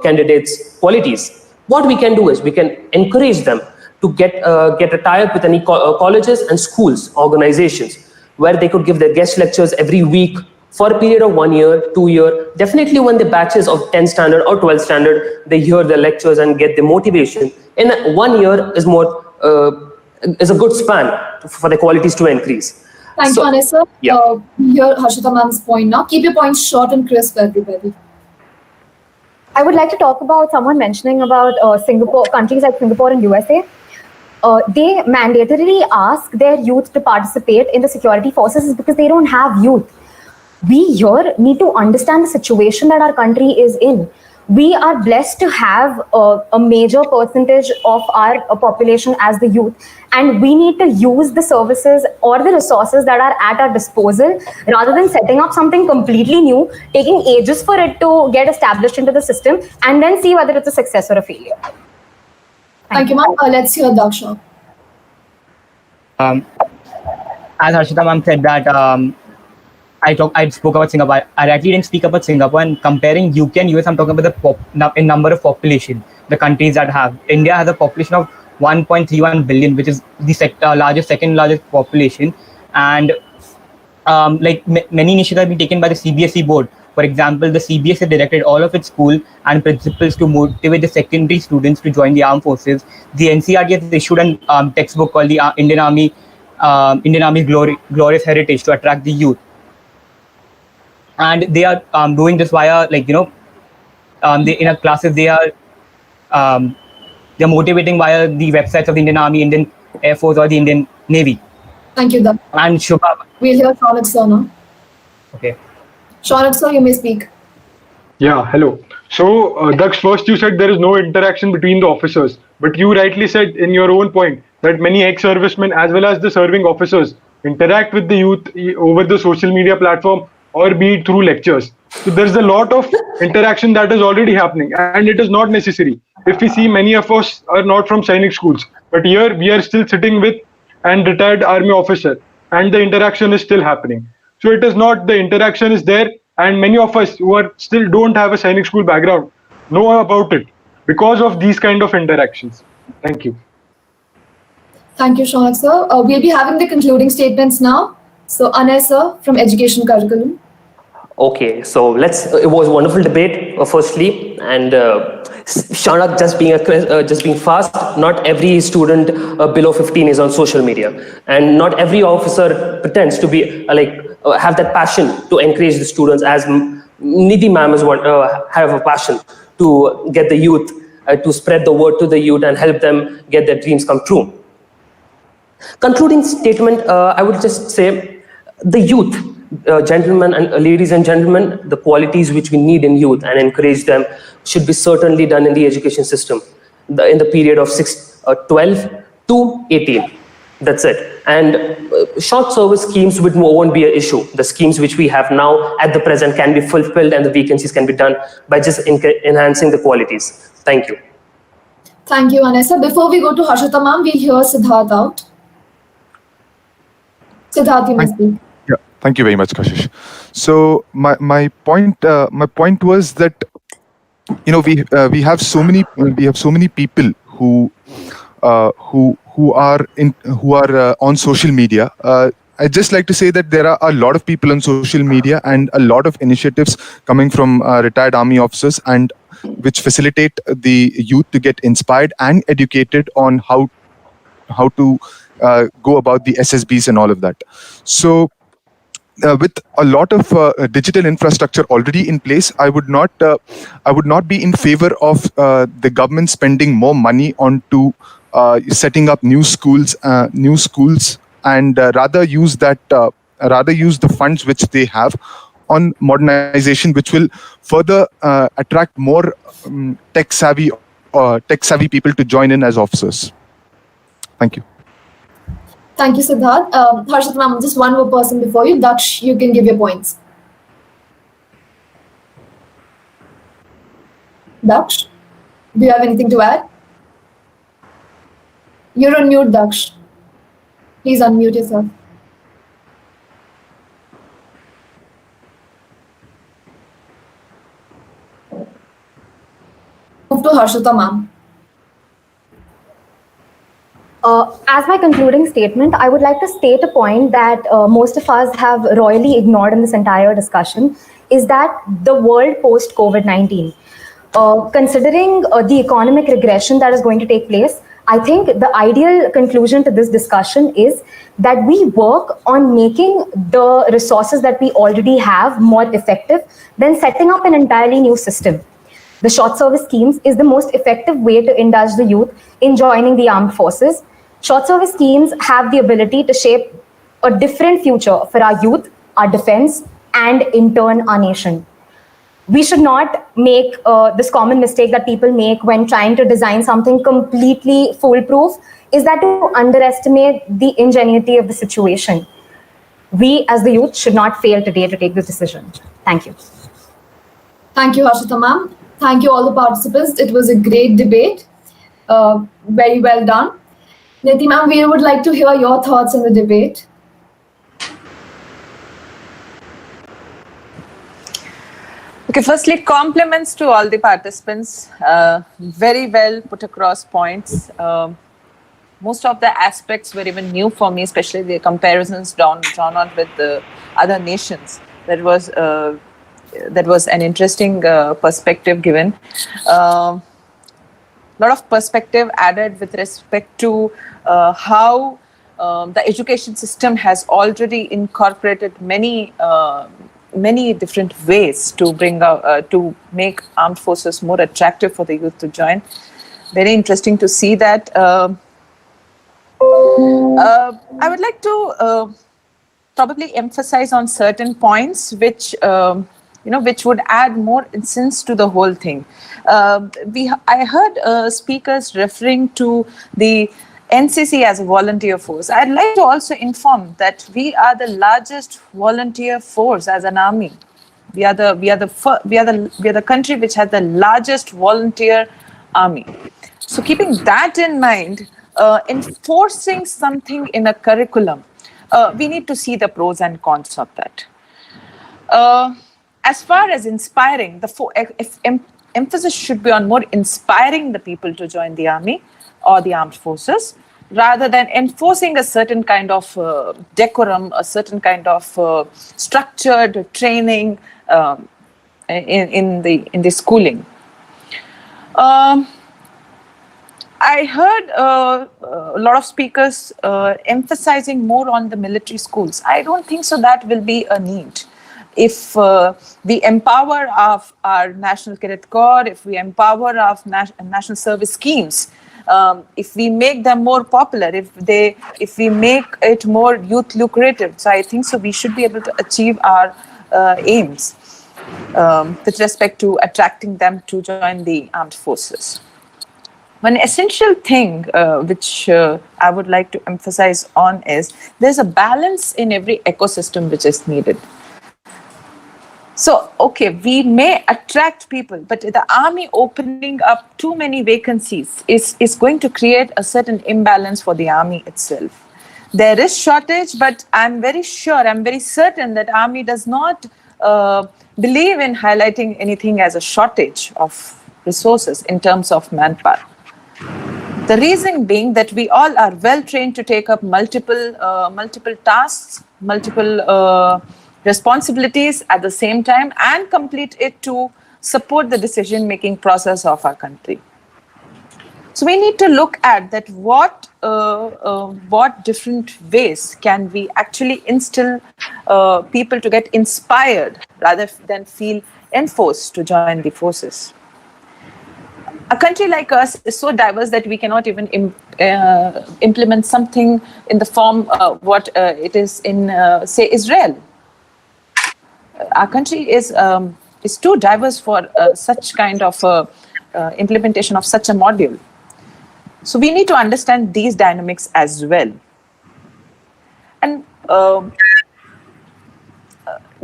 candidates' qualities. What we can do is we can encourage them to get a tie-up with any colleges and schools, organizations, where they could give their guest lectures every week for a period of 1 year, 2 year. Definitely when the batches of 10th standard or 12th standard, they hear the lectures and get the motivation. In 1 year is a good span for the qualities to increase. Thank you, Anessa. Yeah. Hear Harshita ma'am's point now. Keep your points short and crisp, everybody. I would like to talk about someone mentioning about Singapore, countries like Singapore and USA. They mandatorily ask their youth to participate in the security forces because they don't have youth. We here need to understand the situation that our country is in. We are blessed to have a major percentage of our population as the youth, and we need to use the services or the resources that are at our disposal rather than setting up something completely new, taking ages for it to get established into the system, and then see whether it's a success or a failure. Thank you, ma'am. Let's hear Daksha. As Harshita ma'am said that I spoke about Singapore. I actually didn't speak about Singapore, and comparing UK and US, I'm talking about the number of population, the countries that have. India has a population of 1.31 billion, which is the second largest population. And many initiatives have been taken by the CBSE board. For example, the CBSE directed all of its school and principals to motivate the secondary students to join the armed forces. The NCRT has issued a textbook called the Indian Army's Glorious Heritage to attract the youth. And they are doing this via, in a classes they're motivating via the websites of the Indian Army, Indian Air Force, or the Indian Navy. Thank you, Daksh. And Shukla. We'll hear Shaunak sir now. Okay. Shaunak sir, you may speak. Yeah, hello. So, Daksh, first you said there is no interaction between the officers, but you rightly said in your own point that many ex-servicemen as well as the serving officers interact with the youth over the social media platform or be it through lectures. So there's a lot of interaction that is already happening, and it is not necessary. If we see, many of us are not from Sainik schools, but here we are still sitting with an retired army officer, and the interaction is still happening. So it is not, the interaction is there, and many of us who are still don't have a Sainik school background know about it because of these kind of interactions. Thank you. Thank you, Shaunak sir. We'll be having the concluding statements now. So, Anay sir from Education Curriculum. Okay, so it was a wonderful debate, firstly, and Shaunak just being fast. Not every student below 15 is on social media, and not every officer pretends to be have that passion to encourage the students, as Nithi ma'am have a passion to get the youth, to spread the word to the youth and help them get their dreams come true. Concluding statement, I would just say the youth, gentlemen and ladies and gentlemen, the qualities which we need in youth and encourage them should be certainly done in the education system in the period of 12 to 18. That's it. And short service schemes won't be an issue. The schemes which we have now at the present can be fulfilled, and the vacancies can be done by just enhancing the qualities. Thank you. Thank you, Anay sir. Before we go to Harshita ma'am, we'll hear Siddharth out. Siddharth, you may speak. Yeah, thank you very much, Kashish. So my point was that we have so many people who are on social media. I'd just like to say that there are a lot of people on social media and a lot of initiatives coming from retired army officers, and which facilitate the youth to get inspired and educated on how to go about the SSBs and all of that. So with a lot of digital infrastructure already in place, I would not be in favor of the government spending more money onto setting up new schools, and rather use the funds which they have on modernization, which will further attract more tech savvy people to join in as officers. Thank you. Thank you, Siddharth. Harshita ma'am, just one more person before you. Daksh, you can give your points. Daksh, do you have anything to add? You're on mute, Daksh. Please unmute yourself. Move to Harshita ma'am. As my concluding statement, I would like to state a point that most of us have royally ignored in this entire discussion, is that the world post COVID-19, considering the economic regression that is going to take place, I think the ideal conclusion to this discussion is that we work on making the resources that we already have more effective than setting up an entirely new system. The short service schemes is the most effective way to indulge the youth in joining the armed forces. Short service schemes have the ability to shape a different future for our youth, our defense, and in turn, our nation. We should not make this common mistake that people make when trying to design something completely foolproof, is that to underestimate the ingenuity of the situation. We as the youth should not fail today to take this decision. Thank you. Thank you, Harshita ma'am. Thank you all the participants. It was a great debate. Very well done. Nithi ma'am, we would like to hear your thoughts on the debate. Okay, firstly, compliments to all the participants. Very well put across points. Most of the aspects were even new for me, especially the comparisons drawn on with the other nations. That was an interesting perspective given. Lot of perspective added with respect to how the education system has already incorporated many different ways to to make armed forces more attractive for the youth to join. Very interesting to see that. I would like to probably emphasize on certain points which which would add more incense to the whole thing. I heard speakers referring to the NCC as a volunteer force. I'd like to also inform that we are the largest volunteer force as an army. We are the country which has the largest volunteer army. So keeping that in mind, enforcing something in a curriculum, we need to see the pros and cons of that. As far as inspiring, emphasis should be on more inspiring the people to join the army or the armed forces, rather than enforcing a certain kind of decorum, a certain kind of structured training in the schooling. I heard a lot of speakers emphasizing more on the military schools. I don't think so that will be a need. If we empower our National Cadet Corps, if we empower our national service schemes, if we make them more popular, if we make it more youth lucrative, so I think so we should be able to achieve our aims with respect to attracting them to join the armed forces. One essential thing which I would like to emphasize on is there's a balance in every ecosystem which is needed. So, okay, we may attract people, but the army opening up too many vacancies is going to create a certain imbalance for the army itself. There is shortage, but I'm very certain that army does not believe in highlighting anything as a shortage of resources in terms of manpower. The reason being that we all are well trained to take up multiple tasks, multiple responsibilities at the same time, and complete it to support the decision-making process of our country. So we need to look at that what different ways can we actually instill people to get inspired rather than feel enforced to join the forces. A country like us is so diverse that we cannot even implement something in the form what it is in, say, Israel. Our country is too diverse for such kind of implementation of such a module. So we need to understand these dynamics as well. And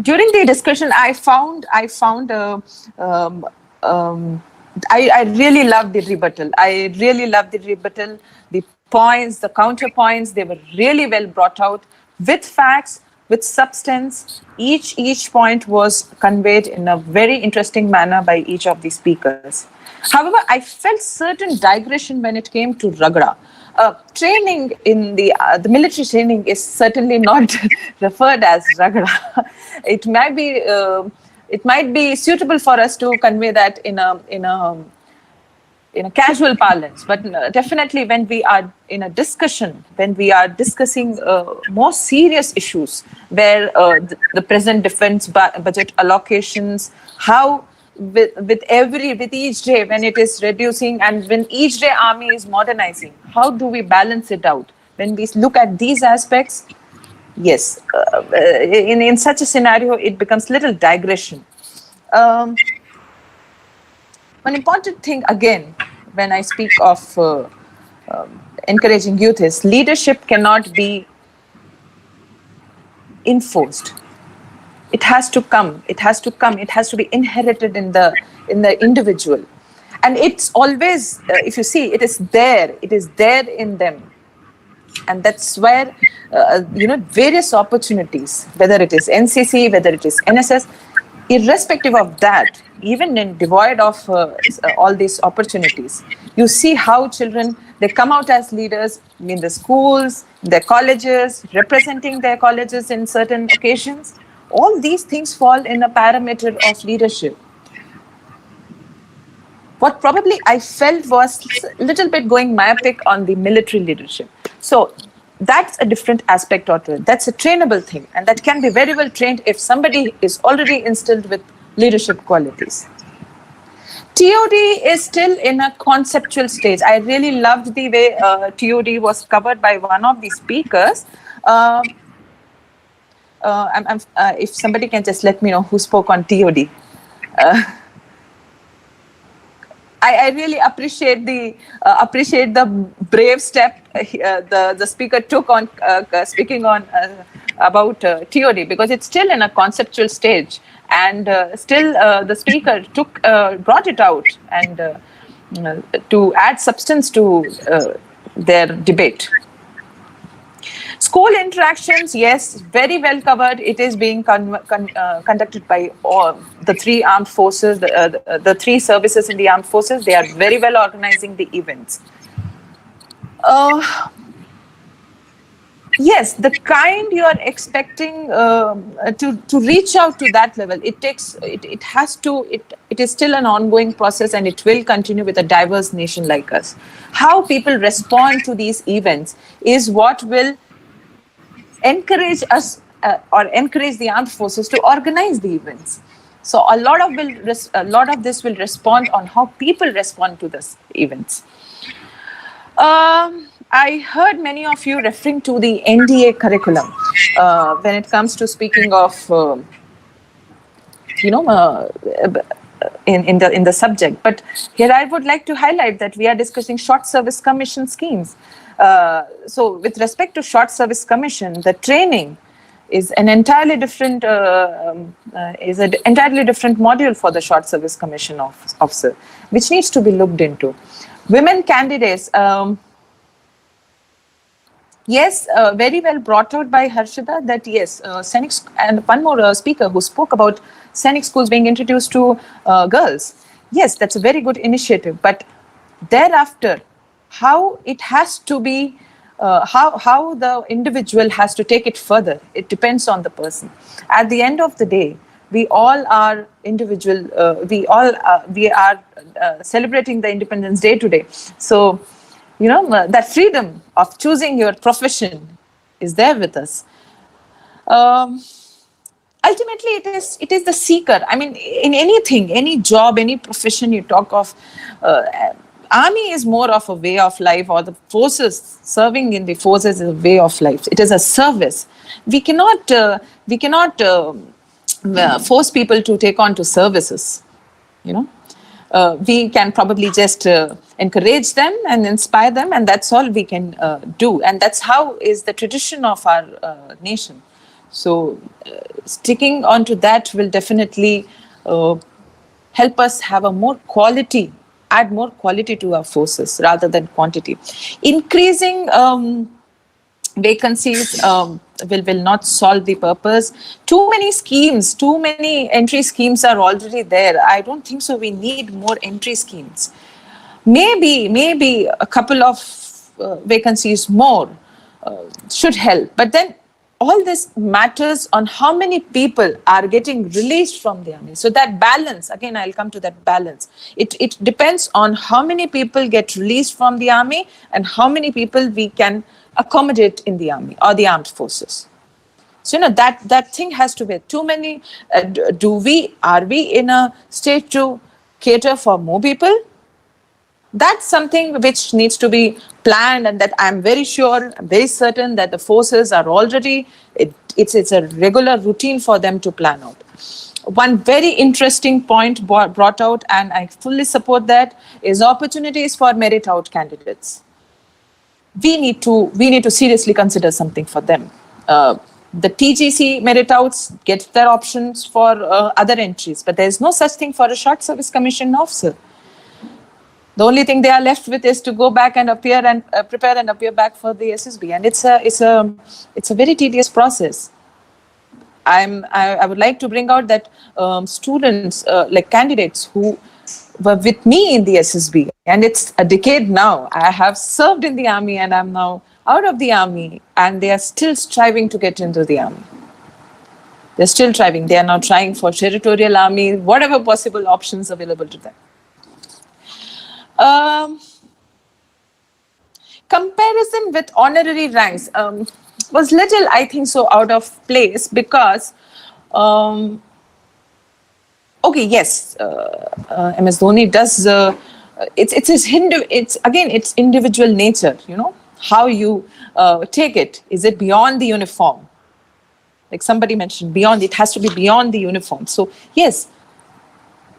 during the discussion, I really loved the rebuttal. The points, the counterpoints, they were really well brought out with facts, with substance. Each point was conveyed in a very interesting manner by each of the speakers. However, I felt certain digression when it came to Ragda. Training in the military training is certainly not referred as Ragda. It might be suitable for us to convey that in a casual parlance, but definitely when we are in a discussion, when we are discussing more serious issues, where the present defense budget allocations, how with each day when it is reducing and when each day army is modernizing, how do we balance it out? When we look at these aspects, yes, in such a scenario, it becomes little digression. One important thing, again, when I speak of encouraging youth is leadership cannot be enforced. It has to come. It has to be inherited in the individual. And it's always, if you see, it is there in them. And that's where, various opportunities, whether it is NCC, whether it is NSS, irrespective of that, even in devoid of all these opportunities, you see how children, they come out as leaders in the schools, their colleges, representing their colleges in certain occasions, All these things fall in a parameter of leadership. What probably I felt was a little bit going myopic on the military leadership. So that's a different aspect of it. That's a trainable thing, and that can be very well trained if somebody is already instilled with leadership qualities. TOD is still in a conceptual stage. I really loved the way TOD was covered by one of the speakers. If somebody can just let me know who spoke on TOD. I really appreciate the brave step the speaker took on speaking on about TOD, because it's still in a conceptual stage, and still the speaker brought it out and to add substance to their debate. School interactions, yes, very well covered. It is being conducted by all the three armed forces, the three services in the armed forces. They are very well organizing the events. Yes, the kind you are expecting to reach out to that level, it is still an ongoing process, and it will continue with a diverse nation like us. How people respond to these events is what will encourage us or encourage the armed forces to organize the events. So a lot of this will respond on how people respond to these events. I heard many of you referring to the NDA curriculum when it comes to speaking of, in the subject. But here I would like to highlight that we are discussing short service commission schemes. So with respect to short service commission, the training is an entirely different module for the short service commission officer, which needs to be looked into. Women candidates, yes, very well brought out by Harshita that yes, Sainik, and one more speaker who spoke about Sainik schools being introduced to girls. Yes, that's a very good initiative, but thereafter, how it has to be, how the individual has to take it further, it depends on the person. At the end of the day, we all are individual, we are celebrating the Independence Day today. So, that freedom of choosing your profession is there with us. Ultimately, it is the seeker. I mean, in anything, any job, any profession you talk of, army is more of a way of life, or the forces, serving in the forces is a way of life. It is a service. We cannot force people to take on to services, we can probably just encourage them and inspire them, and that's all we can do. And that's how is the tradition of our nation. So sticking on to that will definitely help us have a more quality, add more quality to our forces rather than quantity. Increasing vacancies will not solve the purpose. Too many schemes, too many entry schemes are already there. I don't think so. We need more entry schemes. Maybe a couple of vacancies more should help. But then all this matters on how many people are getting released from the army. So that balance, again, I'll come to that balance. It depends on how many people get released from the army and how many people we can accommodate in the army or the armed forces. So, that thing has to be too many. Are we in a state to cater for more people? That's something which needs to be planned, and that I'm very sure, I'm very certain that the forces are already, it's a regular routine for them to plan out. One very interesting point brought out, and I fully support that, is opportunities for merit out candidates. We need to seriously consider something for them. The TGC merit outs get their options for other entries, but there is no such thing for a short service commission officer. The only thing they are left with is to go back and appear and prepare and appear back for the SSB, and it's a very tedious process. I would like to bring out that students, like candidates who were with me in the SSB, and it's a decade now. I have served in the army and I'm now out of the army, and they are still striving to get into the army. They're still trying. They are now trying for territorial army, whatever possible options available to them. Comparison with honorary ranks was little, I think so, out of place because, okay, yes, MS Dhoni does. It's individual nature. You know how you take it. Is it beyond the uniform? Like somebody mentioned, beyond. It has to be beyond the uniform. So yes,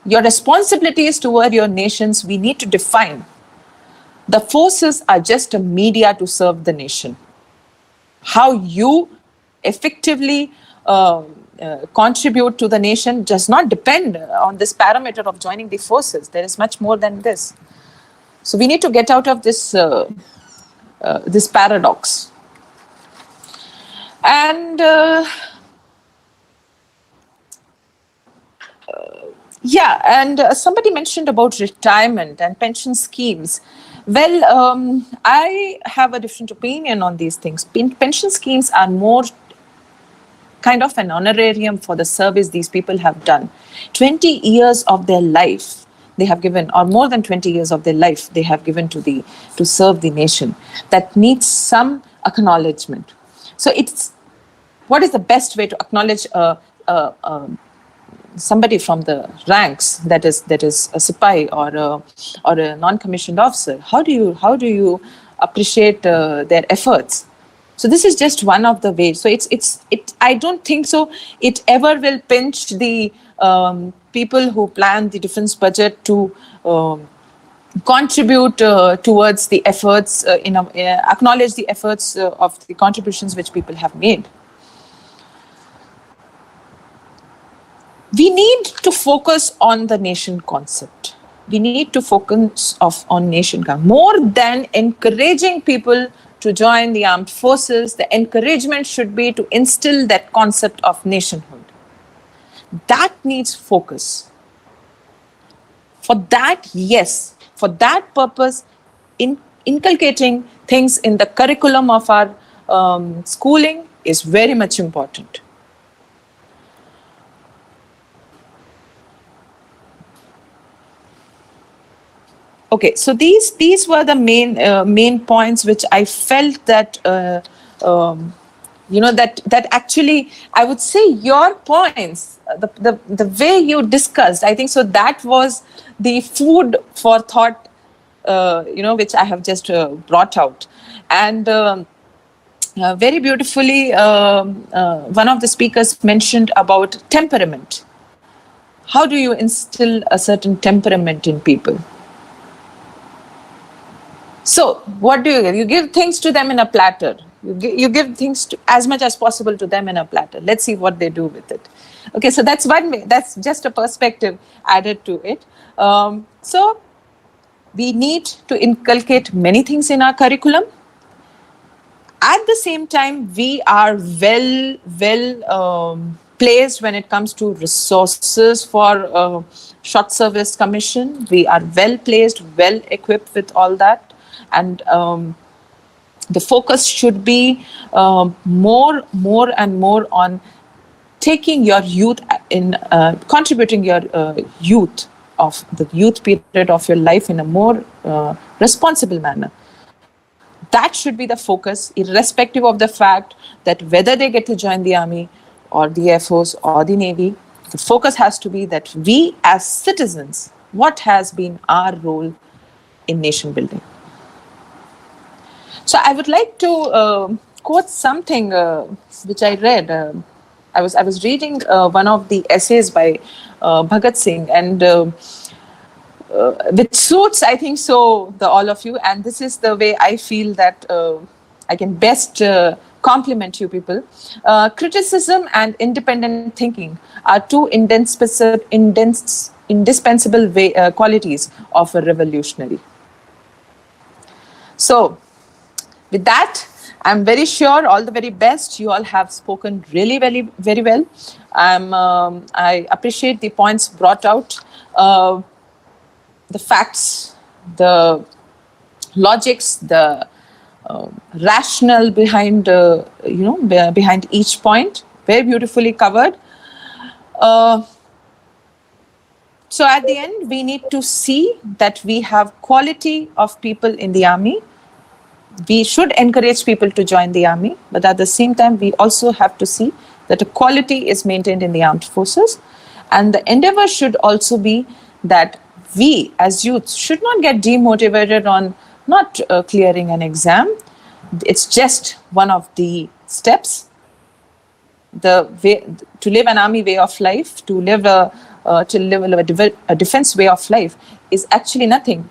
your responsibilities toward your nations, we need to define. The forces are just a media to serve the nation. How you effectively contribute to the nation does not depend on this parameter of joining the forces. There is much more than this. So we need to get out of this this paradox. And yeah, and somebody mentioned about retirement and pension schemes. Well, I have a different opinion on these things. Pension schemes are more kind of an honorarium for the service these people have done. 20 years of their life they have given, or more than 20 years of their life they have given to serve the nation. That needs some acknowledgement. So it's, what is the best way to acknowledge somebody from the ranks, that is a Sipahi or a non-commissioned officer? How do you appreciate their efforts? So this is just one of the ways. So I don't think so it ever will pinch the people who plan the defense budget to contribute towards the efforts, acknowledge the efforts of the contributions which people have made. We need to focus on the nation concept. We need to focus on nation concept. More than encouraging people to join the armed forces, the encouragement should be to instill that concept of nationhood. That needs focus. For that, yes, for that purpose, inculcating things in the curriculum of our schooling is very much important. Okay, so these were the main points which I felt that that actually, I would say your points, the way you discussed, I think so that was the food for thought, which I have just brought out. And very beautifully, one of the speakers mentioned about temperament. How do you instill a certain temperament in people? So what do you give? You give things to them in a platter. You give things as much as possible to them in a platter. Let's see what they do with it. Okay, so that's one way. That's just a perspective added to it. So we need to inculcate many things in our curriculum. At the same time, we are well placed when it comes to resources for short service commission. We are well placed, well equipped with all that. And the focus should be more and more on taking your youth in, contributing your youth of the youth period of your life in a more responsible manner. That should be the focus, irrespective of the fact that whether they get to join the army or the Air Force or the Navy. The focus has to be that we as citizens, what has been our role in nation building? So I would like to quote something which I read. I was reading one of the essays by Bhagat Singh, and which suits, I think so, all of you. And this is the way I feel that I can best compliment you people. Criticism and independent thinking are two indispensable qualities of a revolutionary. So, with that, I'm very sure all the very best. You all have spoken really, very, very well. I appreciate the points brought out, the facts, the logics, the rationale behind, behind each point. Very beautifully covered. So at the end, we need to see that we have quality of people in the army. We should encourage people to join the army, but at the same time, we also have to see that a quality is maintained in the armed forces. And the endeavor should also be that we as youths should not get demotivated on not clearing an exam. It's just one of the steps. The way to live an army way of life, to live a defense way of life is actually nothing,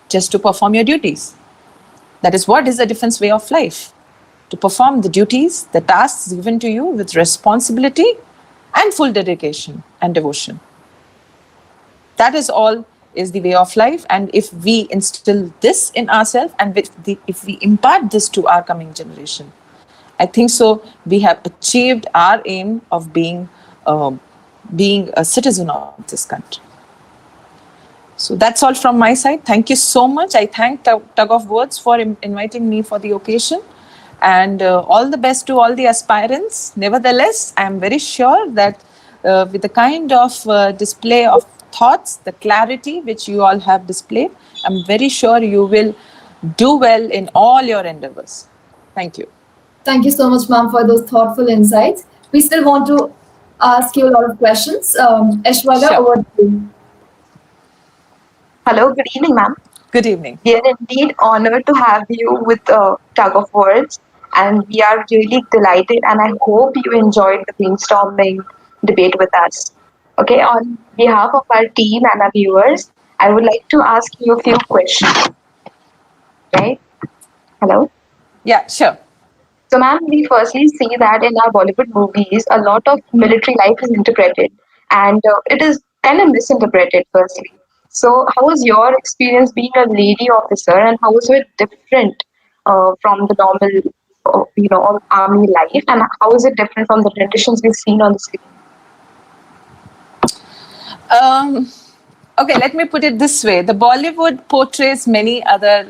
just to perform your duties. That is what is a defense way of life. To perform the duties, the tasks given to you with responsibility and full dedication and devotion. That is all is the way of life. And if we instill this in ourselves and if we impart this to our coming generation, I think so we have achieved our aim of being a citizen of this country. So that's all from my side. Thank you so much. I thank Tug of Words for inviting me for the occasion. And all the best to all the aspirants. Nevertheless, I am very sure that with the kind of display of thoughts, the clarity which you all have displayed, I'm very sure you will do well in all your endeavors. Thank you. Thank you so much, ma'am, for those thoughtful insights. We still want to ask you a lot of questions. Aishwarya, Sure. over to you. Hello, good evening, ma'am. Good evening. We are indeed honored to have you with Tug of Words, and we are really delighted. And I hope you enjoyed the brainstorming debate with us. Okay, on behalf of our team and our viewers, I would like to ask you a few questions. Right? Hello. Yeah, sure. So, ma'am, we firstly see that in our Bollywood movies, a lot of military life is interpreted, and it is kind of misinterpreted. Firstly, so how was your experience being a lady officer, and how was it different from the normal, army life, and how is it different from the renditions we've seen on the screen? Okay, let me put it this way: the Bollywood portrays many other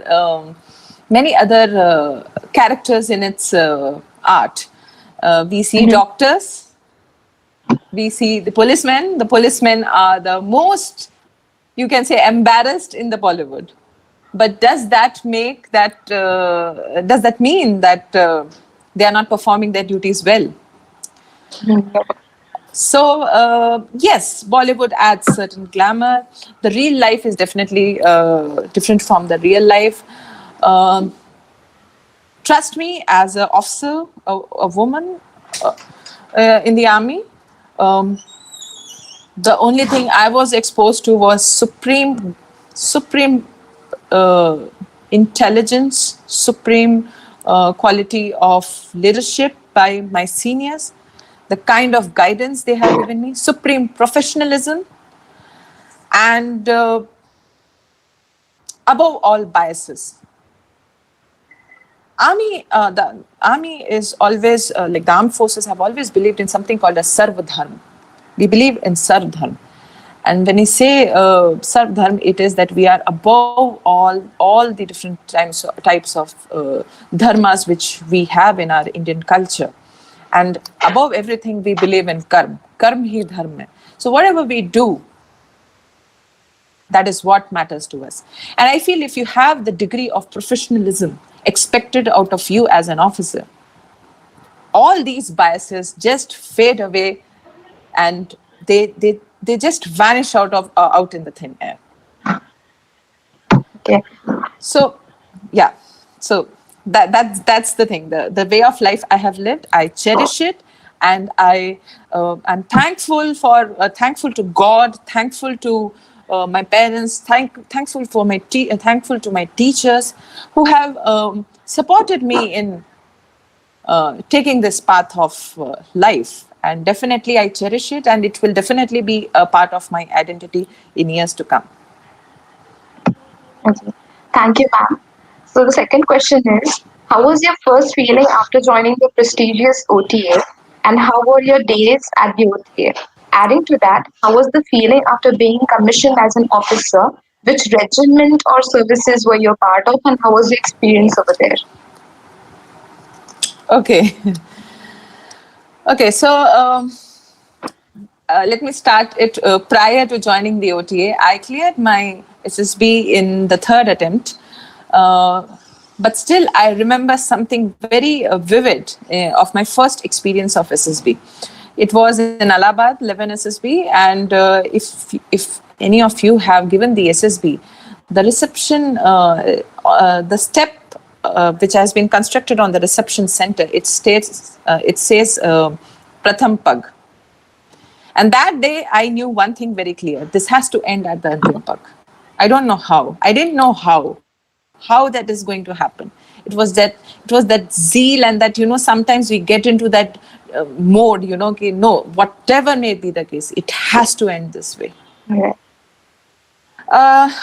characters in its art. We see doctors, we see the policemen. The policemen are the most, you can say, embarrassed in the Bollywood. But does that mean that they are not performing their duties well? So yes, Bollywood adds certain glamour. The real life is definitely different from the real life. Trust me, as an officer, a woman in the army, the only thing I was exposed to was supreme intelligence, supreme quality of leadership by my seniors, the kind of guidance they have given me, supreme professionalism, and above all, biases. The army is always, like the armed forces have always believed in something called as Sarva Dharma. We believe in Sarva Dharma. And when we say Sarva Dharma, it is that we are above all the different types of dharmas which we have in our Indian culture. And above everything, we believe in karma. Karma hi dharma. So whatever we do, that is what matters to us. And I feel if you have the degree of professionalism expected out of you as an officer, all these biases just fade away and they just vanish out in the thin air. Okay. So yeah, so that's the thing. The way of life I have lived, I cherish it, and I'm thankful to God, thankful to my parents, thankful to my teachers who have supported me in taking this path of life. And definitely I cherish it, and it will definitely be a part of my identity in years to come. Okay. Thank you, ma'am. So the second question is, how was your first feeling after joining the prestigious OTA, and how were your days at the OTA? Adding to that, how was the feeling after being commissioned as an officer? Which regiment or services were you part of, and how was the experience over there? Okay. Okay, so let me start it prior to joining the OTA. I cleared my SSB in the third attempt, but still I remember something very vivid of my first experience of SSB. It was in Allahabad, 11 SSB, and if any of you have given the SSB, the reception, the step which has been constructed on the reception center, it says Pratham Pag. And that day, I knew one thing very clear. This has to end at the Antim Pag. I don't know how. I didn't know how that is going to happen. It was that zeal and that, sometimes we get into that mode, okay, no, whatever may be the case, it has to end this way. Okay.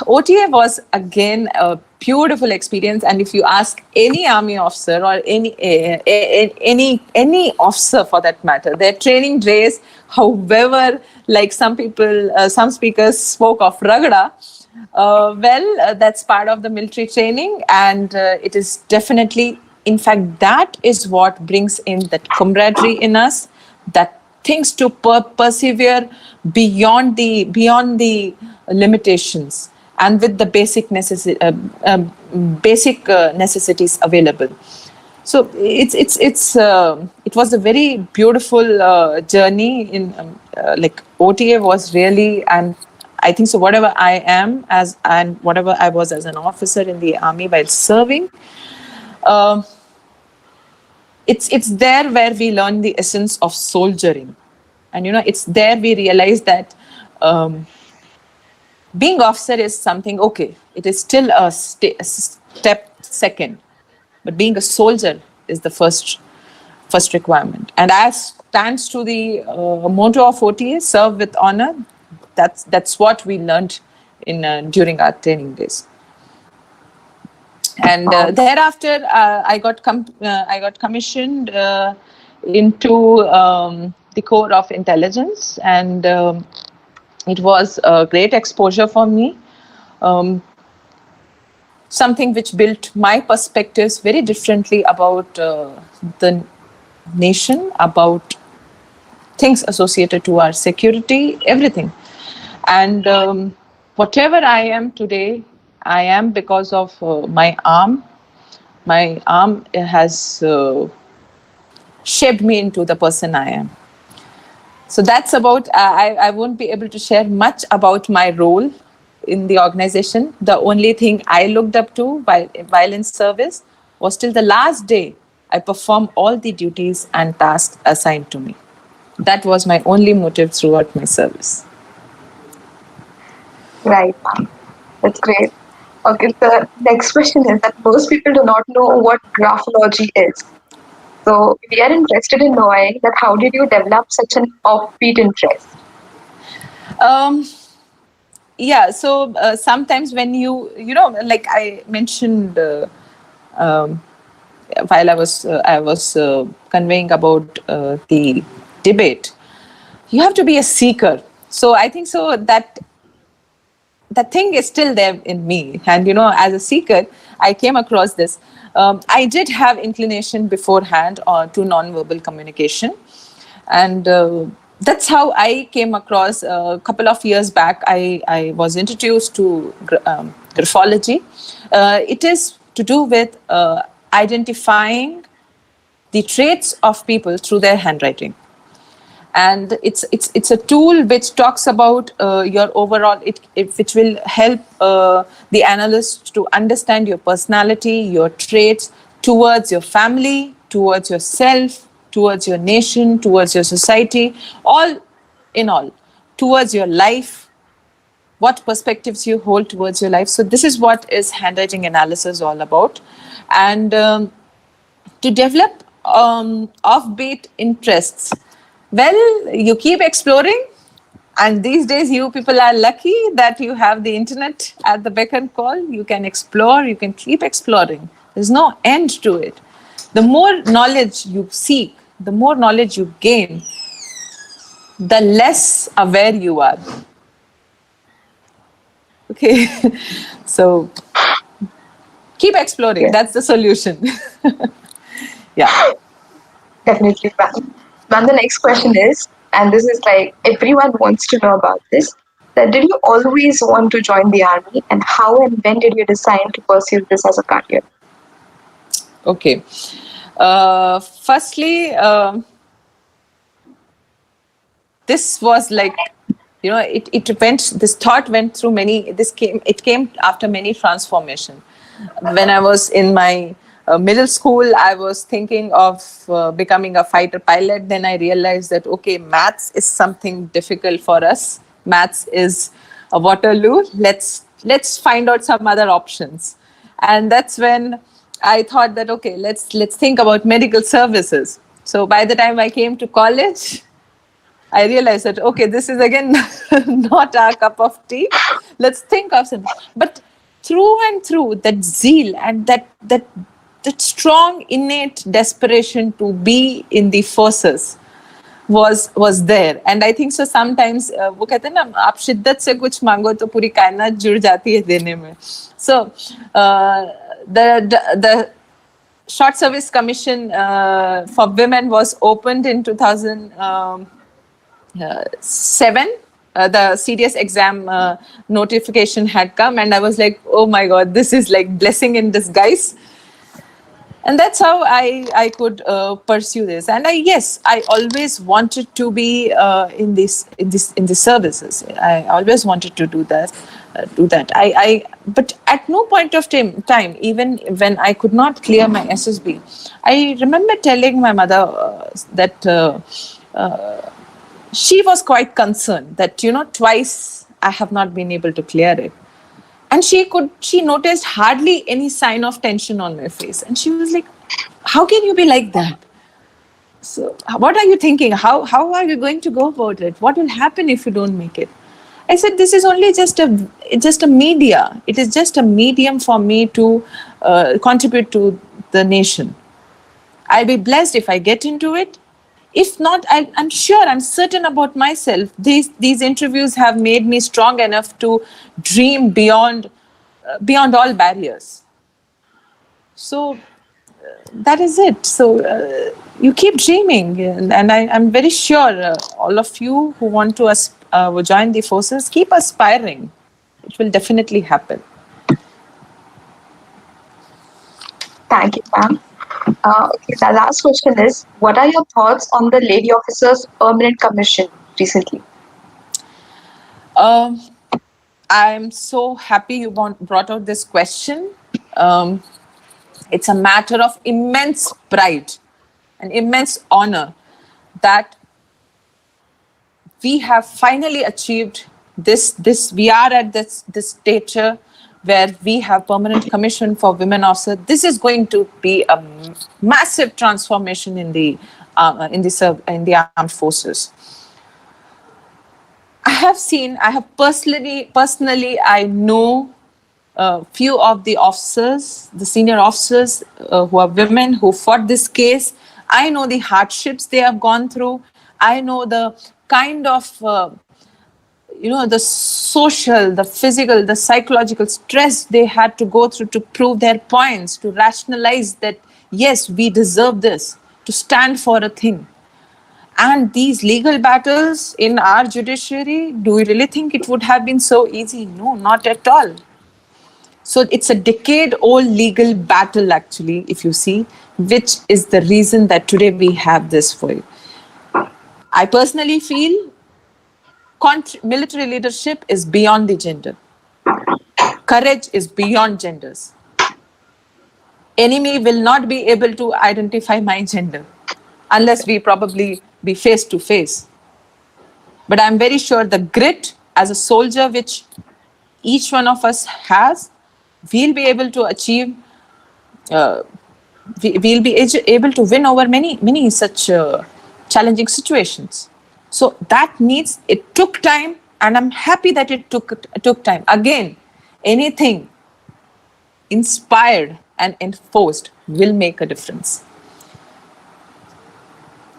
OTA was again a beautiful experience, and if you ask any army officer or any officer for that matter, their training days, however, like some speakers spoke of ragda, that's part of the military training, and it is definitely, in fact, that is what brings in that camaraderie in us, that things to persevere beyond the limitations and with the basic necessities available. So it was a very beautiful journey. In like OTA was really, and I think so. Whatever I am and whatever I was as an officer in the army while serving, it's there where we learn the essence of soldiering, and it's there we realize that being officer is something, okay, it is still a step second, but being a soldier is the first requirement. And as stands to the motto of OTA, serve with honor, that's what we learned during our training days. And thereafter, I got commissioned into the Corps of Intelligence, and it was a great exposure for me. Something which built my perspectives very differently about the nation, about things associated to our security, everything. And whatever I am today, I am because of my arm. My arm has shaped me into the person I am. So that's about, I won't be able to share much about my role in the organization. The only thing I looked up to while in service was till the last day I performed all the duties and tasks assigned to me. That was my only motive throughout my service. Right. That's great. Okay, the next question is that most people do not know what graphology is. So we are interested in knowing that how did you develop such an offbeat interest? Yeah, so sometimes when like I mentioned while I was conveying about the debate, you have to be a seeker. So I think so that thing is still there in me. And, as a seeker, I came across this. I did have inclination beforehand to non-verbal communication. And that's how I came across. A couple of years back, I was introduced to graphology. It is to do with identifying the traits of people through their handwriting. And it's a tool which talks about your overall, which will help the analyst to understand your personality, your traits towards your family, towards yourself, towards your nation, towards your society, all in all, towards your life, what perspectives you hold towards your life. So this is what is handwriting analysis all about. And to develop offbeat interests, well, you keep exploring, and these days you people are lucky that you have the internet at the beck and call. You can explore, you can keep exploring. There's no end to it. The more knowledge you seek, the more knowledge you gain, the less aware you are. Okay, so keep exploring. Yeah. That's the solution. Yeah. Definitely, ma'am. Ma'am, the next question is, and this is like everyone wants to know about this. That did you always want to join the army, and how and when did you decide to pursue this as a career? Okay. Firstly, this was like, this thought went through it came after many transformation. When I was in my middle school, I was thinking of becoming a fighter pilot. Then I realized that, okay, maths is something difficult for us. Maths is a Waterloo. Let's find out some other options. And that's when I thought that, okay, let's think about medical services. So by the time I came to college, I realized that, okay, this is again not our cup of tea. Let's think of something. But through and through, that zeal and that strong innate desperation to be in the forces was there. And I think so sometimes वो कहते हैं ना, आप शिद्दत से कुछ मांगो तो पूरी कायनात जुड़ जाती है देने में. So the Short Service Commission for Women was opened in 2007. The CDS exam notification had come, and I was like, oh my God, this is like blessing in disguise. And that's how I could pursue this. And I always wanted to be in the services. I always wanted to do that. But at no point of time, even when I could not clear my SSB, I remember telling my mother that she was quite concerned that, twice I have not been able to clear it. And she noticed hardly any sign of tension on my face. And she was like, how can you be like that? So what are you thinking? How are you going to go about it? What will happen if you don't make it? I said, this is only just a media. It is just a medium for me to contribute to the nation. I'll be blessed if I get into it. If not, I'm certain about myself. These interviews have made me strong enough to dream beyond all barriers. So that is it. So you keep dreaming, and I'm very sure all of you who want to join the forces, keep aspiring. It will definitely happen. Thank you, ma'am. Okay, the last question is, what are your thoughts on the Lady Officers Permanent Commission recently? I'm so happy you brought out this question. It's a matter of immense pride and immense honor that we have finally achieved this. We are at this stature where we have permanent commission for women officers. This is going to be a massive transformation in the armed forces. I know a few of the officers, the senior officers who are women who fought this case. I know the hardships they have gone through. I know the kind of the social, the physical, the psychological stress they had to go through to prove their points, to rationalize that, yes, we deserve this, to stand for a thing. And these legal battles in our judiciary, do we really think it would have been so easy? No, not at all. So it's a decade-old legal battle, actually, if you see, which is the reason that today we have this for you. I personally feel military leadership is beyond the gender. Courage is beyond genders. Enemy will not be able to identify my gender unless we probably be face to face. But I'm very sure the grit as a soldier, which each one of us has, we'll be able to achieve, we'll be able to win over many such challenging situations. So it took time, and I'm happy that it took time. Again, anything inspired and enforced will make a difference.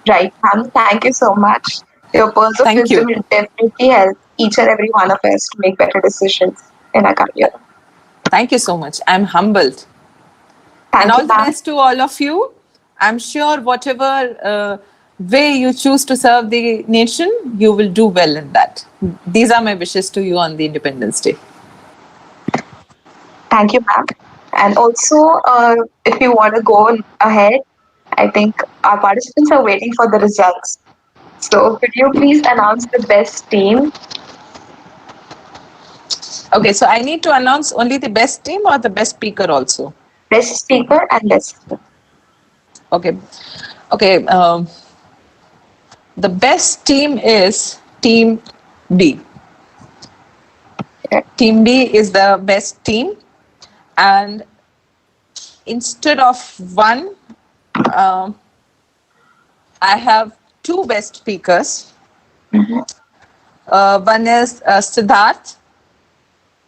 Right, ma'am. Thank you so much. Your pearls of wisdom will definitely help each and every one of us to make better decisions in our career. Thank you so much. I'm humbled. And all the best to all of you. I'm sure whatever way you choose to serve the nation, you will do well in that. These are my wishes to you on the Independence Day. Thank you, ma'am. And also, if you want to go ahead, I think our participants are waiting for the results. So could you please announce the best team? Okay, so I need to announce only the best team or the best speaker also? Best speaker and best team. Okay. The best team is Team B. Okay. Team B is the best team, and instead of one, I have two best speakers. One is Siddharth,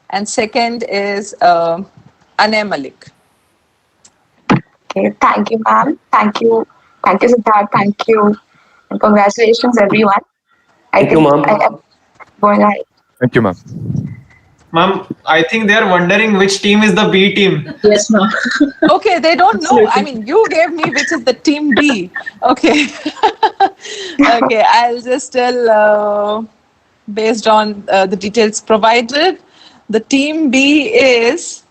and second is Anay Malik. Okay, thank you, ma'am. Thank you, Siddharth. Thank you, and congratulations, everyone. Thank you, ma'am. I am going ahead. Thank you, ma'am. Ma'am, I think they are wondering which team is the B team. Yes, ma'am. Okay, they don't know. I mean, you gave me which is the Team B. Okay. Okay, I'll just tell based on the details provided. The Team B is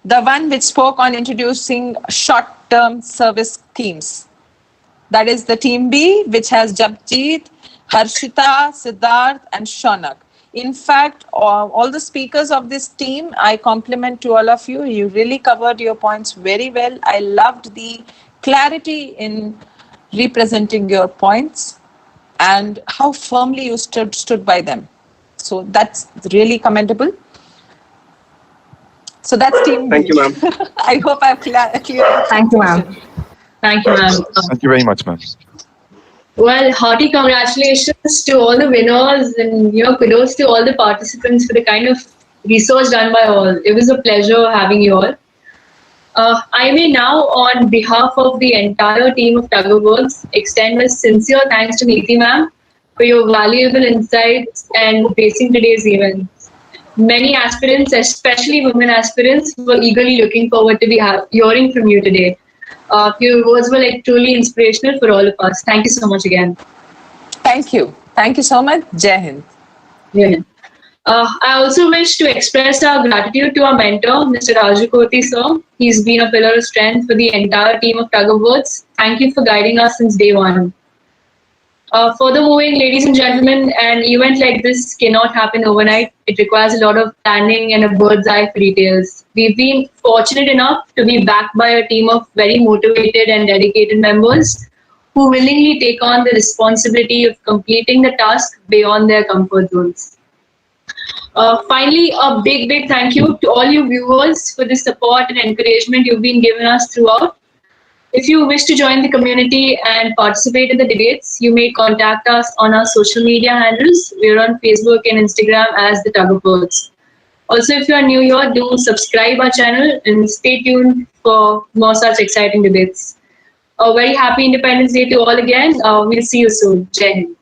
the one which spoke on introducing short-term service schemes. That is the Team B, which has Japjit, Harshita, Siddharth, and Shaunak. In fact, all the speakers of this team, I compliment to all of you. You really covered your points very well. I loved the clarity in representing your points and how firmly you stood by them. So that's really commendable. So that's Team B. Thank you, ma'am. I hope I've cleared. Thank you, ma'am. Thank you, ma'am. Thank you very much, ma'am. Well, hearty congratulations to all the winners, and kudos to all the participants for the kind of research done by all. It was a pleasure having you all. I may now, on behalf of the entire team of Tug of Words, extend my sincere thanks to Nithi ma'am for your valuable insights and facing today's event. Many aspirants, especially women aspirants, were eagerly looking forward to hearing from you today. Your words were truly inspirational for all of us. Thank you so much again. Thank you. Thank you so much. Jai Hind. Yeah. I also wish to express our gratitude to our mentor, Mr. Rajakoti sir. He's been a pillar of strength for the entire team of Tug of Words. Thank you for guiding us since day one. Further moving, ladies and gentlemen, an event like this cannot happen overnight. It requires a lot of planning and a bird's eye for details. We've been fortunate enough to be backed by a team of very motivated and dedicated members who willingly take on the responsibility of completing the task beyond their comfort zones. Finally, a big thank you to all you viewers for the support and encouragement you've been giving us throughout. If you wish to join the community and participate in the debates, you may contact us on our social media handles. We're on Facebook and Instagram as the Tug of Words. Also, if you are new here, do subscribe our channel and stay tuned for more such exciting debates. A very happy Independence Day to all again. We'll see you soon. Jai Hind.